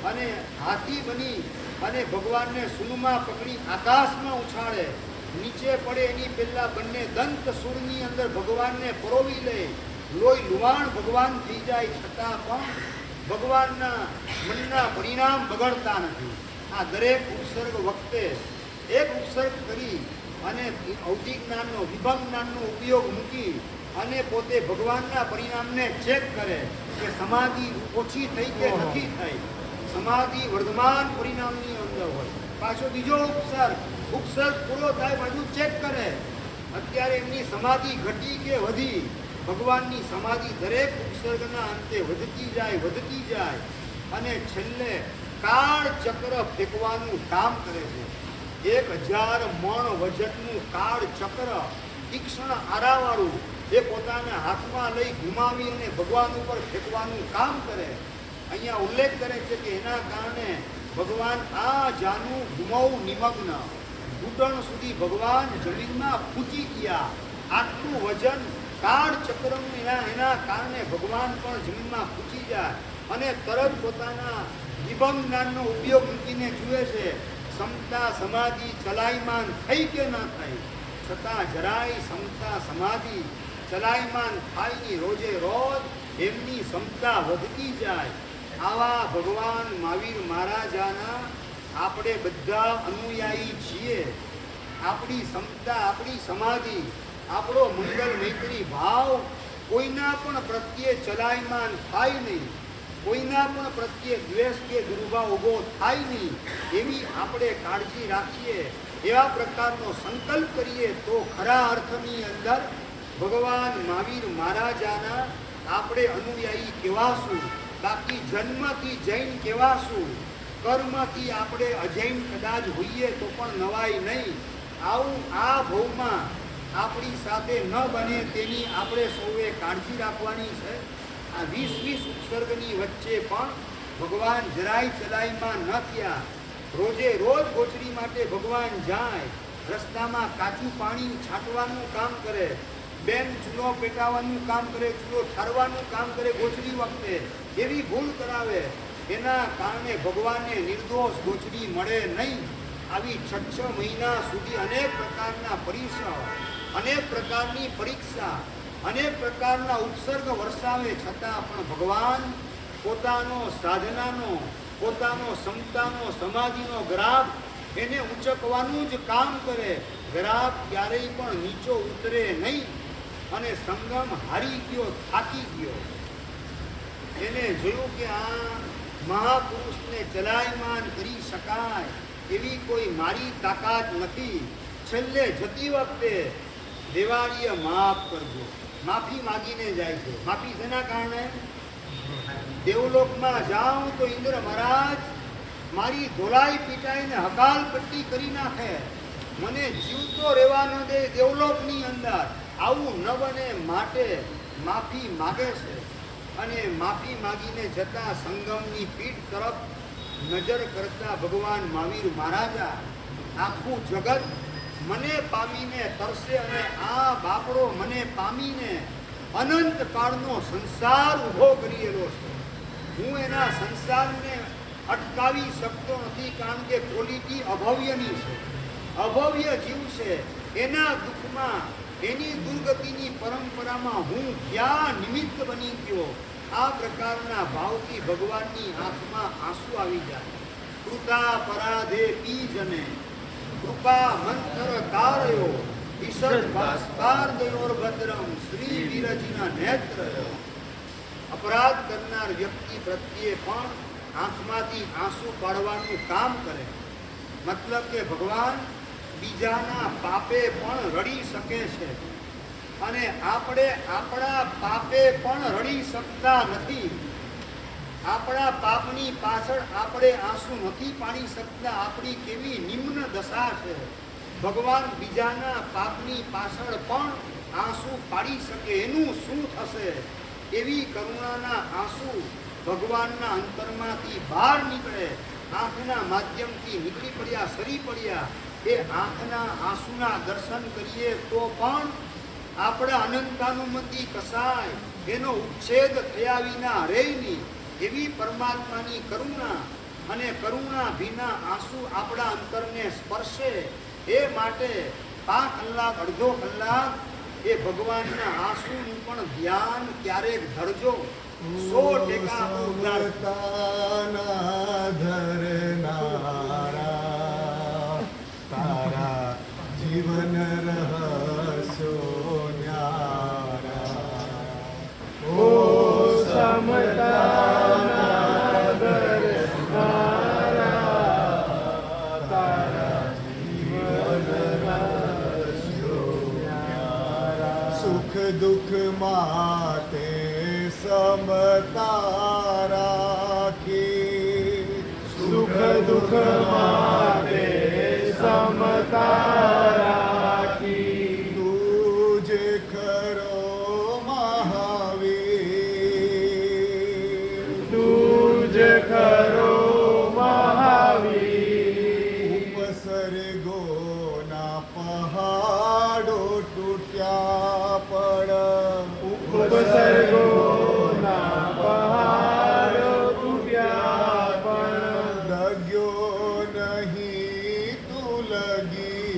અને હાથી બની અને ભગવાનને સૂનમાં પકડી આકાશમાં ઉછાળે. નીચે પડે એની પહેલા બંને દંત સૂળની અંદર ભગવાનને પરોવી લે. લોહી લુવાણ ભગવાન થઈ જાય છતાં પણ ભગવાનના મનના પરિણામ બગડતા નથી. આ દરેક ઉપસર્ગ વખતે એક ઉપસર્ગ કરી અને અવધિ જ્ઞાનનો, વિભંગ જ્ઞાનનો ઉપયોગ મૂકી અને પોતે ભગવાનના પરિણામને ચેક કરે કે સમાધિ ઓછી થઈ કે નથી થઈ. સમાધિ વર્ધમાન પરિણામની અંદર હોય. પાછો બીજો ઉપસર્ગ પૂરો થાય બધું ચેક કરે. અત્યારે એમની સમાધિ ઘટી કે વધી. ભગવાનની સમાધિ દરેક ઉપસર્ગના અંતે વધતી જાય અને છેલ્લે કાળ ચક્ર ફેંકવાનું કામ કરે છે. 1000 મણ વજનનું કાળ ચક્ર તીક્ષ્ણ આરાવાળું એ પોતાના હાથમાં લઈ ઘુમાવી અને ભગવાન ઉપર ફેંકવાનું કામ કરે. અહીંયા ઉલ્લેખ કરે છે કે એના કારણે ભગવાન આ જાનું ગુમાવું નિમગ્ન, ઘૂંટણ સુધી ભગવાન જમીનમાં પૂજી ગયા. આટલું વજન કાળ ચક્રનું એના કારણે ભગવાન પણ જમીનમાં પૂજી જાય અને તરત પોતાના વિભંગ જ્ઞાનનો ઉપયોગ મૂકીને જુએ છે સમતા સમાધિ ચલાયમાન થઈ કે ના થઈ. છતાં જરાય સમતા સમાધિ ચલાયમાન થાય ની રોજે રોજ એમની સમતા વધતી જાય. આવા ભગવાન મહાવીર મહારાજાના આપણે બધા અનુયાયી છીએ. આપણી સમતા, આપણી સમાધિ, આપણો મંગલ મૈત્રી ભાવ કોઈના પણ પ્રત્યે ચલાયમાન થાય નહીં. કોઈના પણ પ્રત્યે દ્વેષ કે દુર્ભાવ ઊભો થાય નહીં એવી આપણે કાળજી રાખીએ. એવા પ્રકારનો સંકલ્પ કરીએ તો ખરા અર્થની અંદર ભગવાન મહાવીર મહારાજાના આપણે અનુયાયી કહેવાશું. બાકી જન્મથી જૈન કહેવાશું. કર્મથી આપણે અજૈન કદાચ હોઈએ તો પણ નવાય નહીં. આવું આ ભવમાં આપણી સાથે ન બને તેની આપણે સૌએ કાળજી રાખવાની છે. આ 20-20 ઉપસર્ગની વચ્ચે પણ ભગવાન જરાય ચલાયમાં ન થયા. રોજે રોજ ગોચરી માટે ભગવાન જાય. રસ્તામાં કાચું પાણી છાંટવાનું કામ કરે, બેન ચૂલો પેટાવાનું કામ કરે, ચૂલો ઠારવાનું કામ કરે. ગોચરી વખતે એવી ભૂલ કરાવે એના કારણે ભગવાનને નિર્દોષ ગોચરી મળે નહીં. આવી 6 મહિના સુધી અનેક પ્રકારના પરિશ્રમ, અનેક પ્રકારની પરીક્ષા, અનેક પ્રકારના ઉપસર્ગ વરસાવે છતાં પણ ભગવાન પોતાનો સાધનાનો, પોતાનો સમતાનો, સમાધિનો ગ્રાફ એને ઊંચકવાનું જ કામ કરે. ગ્રાફ ક્યારેય પણ નીચો ઉતરે નહીં. અને સંગમ હારી ગયો, થાકી ગયો. એને જોયું કે આ મહાપુરુષને ચલાયમાન કરી શકાય એવી કોઈ મારી તાકાત નથી. છેલ્લે જતી વખતે દેવાળીએ માફ કરજો, માફી માગીને જાય છે. માફી શેના કારણે? દેવલોકમાં જાઉં તો ઇન્દ્ર મહારાજ મારી ધોલાઈ પીટાઈને હકાલ પટ્ટી કરી નાખે, મને જીવતો રહેવા ન દે દેવલોકની અંદર. આવું ન બને માટે માફી માગે છે. અને માફી માગીને જતા સંગમની પીઠ તરફ નજર કરતા ભગવાન મહાવીર મહારાજા આખું જગત મને પામીને તરસે અને આ બાપડો મને પામીને અનંત કાળનો સંસાર ઊભો કરેલો છે. હું એના સંસારને અટકાવી શકતો નથી, કારણ કે ક્વોલિટી અભવ્યની છે. અભવ્ય જીવ છે, એના દુઃખમાં, એની દુર્ગતિની પરંપરામાં હું ક્યાં નિમિત્ત બની ગયો. આ પ્રકારના ભાવથી ભગવાનની આંખમાં આંસુ આવી જાય. કૃતા પરાધે પીજને કૃપા મંત્ર તારયો ઈશદ ભાસ્કર ભદ્રમ શ્રી વિરજીના નેત્ર. અપરાધ કરનાર વ્યક્તિ પ્રત્યે પણ આંખમાંથી આંસુ પાડવાનું કામ કરે. મતલબ કે ભગવાન બીજાના પાપે પણ રડી શકે છે, અને આપણે આપણા પાપે પણ રડી શકતા નથી. આપણા પાપની પાછળ આપણે આંસુ નથી પાડી શકતા. આપણી કેવી નિમ્ન દશા છે. ભગવાન બીજાના પાપની પાછળ પણ આંસુ પાડી શકે, એનું શું થશે? એવી કરુણાના આંસુ ભગવાનના અંતરમાંથી બહાર નીકળે, આંખના માધ્યમથી નીકળી પડ્યા, સરી પડ્યા. એ આંખના આંસુના દર્શન કરીએ તો પણ આપણા અનંતાનુમતિ કસાય, એનો ઉચ્છેદ થયા વિના રહે નહીં. એવી પરમાત્માની કરુણા, અને કરુણા વિના આંસુ આપણા અંતરને સ્પર્શે. એ માટે 5 કલાક, અડધો કલાક એ ભગવાનના આંસુનું પણ ધ્યાન ક્યારેક ધરજો. 100% ઉદ્ધાર ધરનારા તારા જીવન રહસ્યો ન્યારા. ઓ સમતાના ધરનારા તારા જીવન રહસ્યો ન્યારા. સુખ દુઃખ માતે સમતા રાખી, સુખ દુઃખ માતે સમતા રાખી. તુજે ખરો મહાવીર, તુજે ખરો મહાવીર. ઉપસર્ગો ના પહાડો તૂટ્યા પડ, ઉપસર્ગો ના પહાડો તૂટ્યા પણ દગ્યો નહીં તું લગી,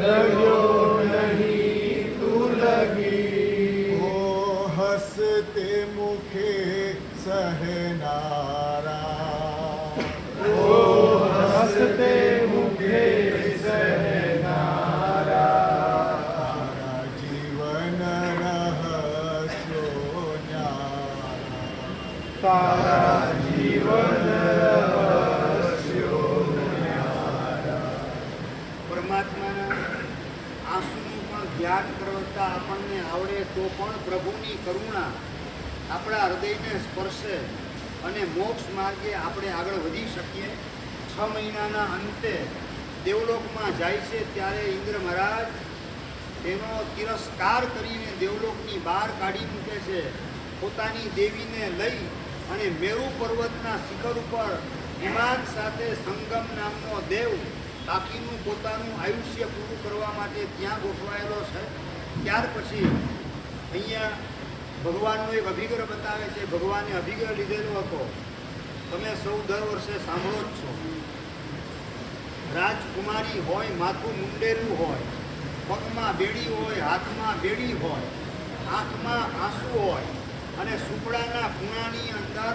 દગ્યો નહીં તું લગી. ઓ હસતે મુખે સહનારા, ઓ હસતે મુખે તારા જીવન રહસ્યો ન્યારા. પરમાત્માના આંસુનું પણ ધ્યાન કરતા આપણને આવડે તો પણ પ્રભુની કરુણા આપણા હૃદયને સ્પર્શે, અને મોક્ષ માર્ગે આપણે આગળ વધી શકીએ. 6 મહિનાના અંતે દેવલોકમાં જાય છે, ત્યારે ઇન્દ્ર મહારાજ એનો તિરસ્કાર કરીને દેવલોકની બહાર કાઢી મૂકે છે. પોતાની દેવીને લઈ અને મેરુ પર્વતના શિખર ઉપર વિમાન સાથે સંગમ નામનો દેવ બાકીનું પોતાનું આયુષ્ય પૂરું કરવા માટે ત્યાં ગોઠવાયેલો છે. ત્યાર પછી અહીંયા ભગવાનનો એક અભિગ્રહ બતાવે છે. ભગવાને અભિગ્રહ લીધેલો હતો, તમે સૌ દર વર્ષે સાંભળો જ છો. રાજકુમારી હોય, માથું મુંડેલું હોય, પગમાં બેડી હોય, હાથમાં બેડી હોય, આંખમાં આંસુ હોય, અને સુપડાના ખૂણાની અંદર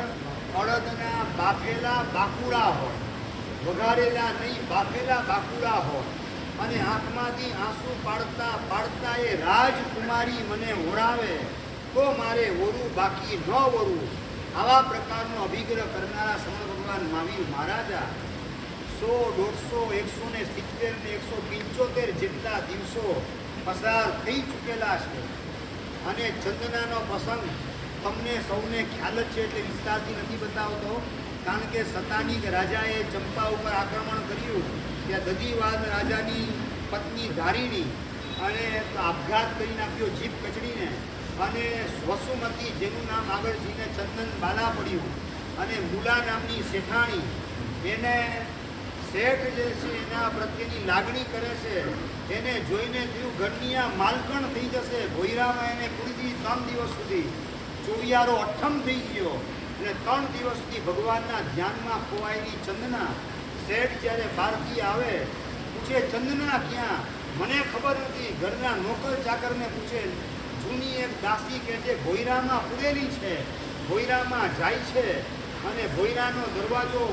અડદના બાફેલા બાકુડા હોય, વઘારેલા નહીં બાફેલા બાકુડા હોય, અને આંખમાંથી આંસુ પાડતા પાડતા એ રાજકુમારી મને ઓળાવે તો મારે ઓરું બાકી ન ઓરું. આવા પ્રકારનો અભિગ્રહ કરનારા સમર્થ ભગવાન મહાવીર મહારાજા 100, 150, 170 ને 175 જેટલા દિવસો પસાર થઈ ચૂકેલા છે. અને ચંદનાનો પ્રસંગ તમને સૌને ખ્યાલ જ છે, એટલે વિસ્તારથી નથી બતાવતો. કારણ કે સતાનિક રાજાએ ચંપા ઉપર આક્રમણ કર્યું, ત્યાં દધીવાદ રાજાની પત્ની ધારીણી અને આપઘાત કરી નાખ્યો જીભ કચડીને. અને વસુમતી, જેનું નામ આગળ જઈને ચંદન બાલા પડ્યું, અને મુલા નામની શેઠાણી, એને શેઠ જે છે એના પ્રત્યેની લાગણી કરે છે. એને જોઈને થયું ઘરની આ માલકણ થઈ જશે. ભોયરામાં એને કુડી 3 દિવસ સુધી ચોવિયારો અઠ્ઠમ થઈ ગયો. અને 3 દિવસ સુધી ભગવાનના ધ્યાનમાં ખોવાયેલી ચંદના શેઠ જ્યારે બહારથી આવે, પૂછે ચંદના ક્યાં? મને ખબર નથી. ઘરના નોકર ચાકરને પૂછે. જૂની એક દાસી કે જે ભોયરામાં પૂરેલી છે, ભોયરામાં જાય છે અને ભોયરાનો દરવાજો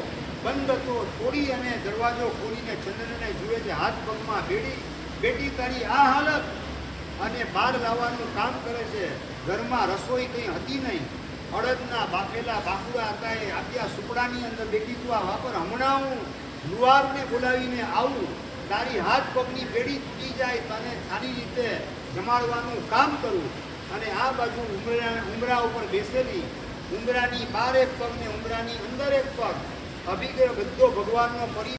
બંધ હતો, તોડી અને દરવાજો ખોલીને ચંદનને જુએ છે. હાથ પગમાં બેટી તારી આ હાલત, અને બહાર લાવવાનું કામ કરે છે. ઘરમાં રસોઈ કંઈ હતી નહીં. અડદના બાફેલા બાકુડા હતા, એ આપ્યા સુપડાની અંદર. બેટી તું આ વાપર, હમણાં હું લુહારને બોલાવીને આવું. તારી હાથ પગની બેડી તૂટી જાય, તને સારી રીતે જમાડવાનું કામ કરું. અને આ બાજુ ઉંબરા ઉપર બેસેલી, ઉંબરાની બહાર એક પગ ને ઉંબરાની અંદર એક પગ, અભિગય બધો ભગવાનનો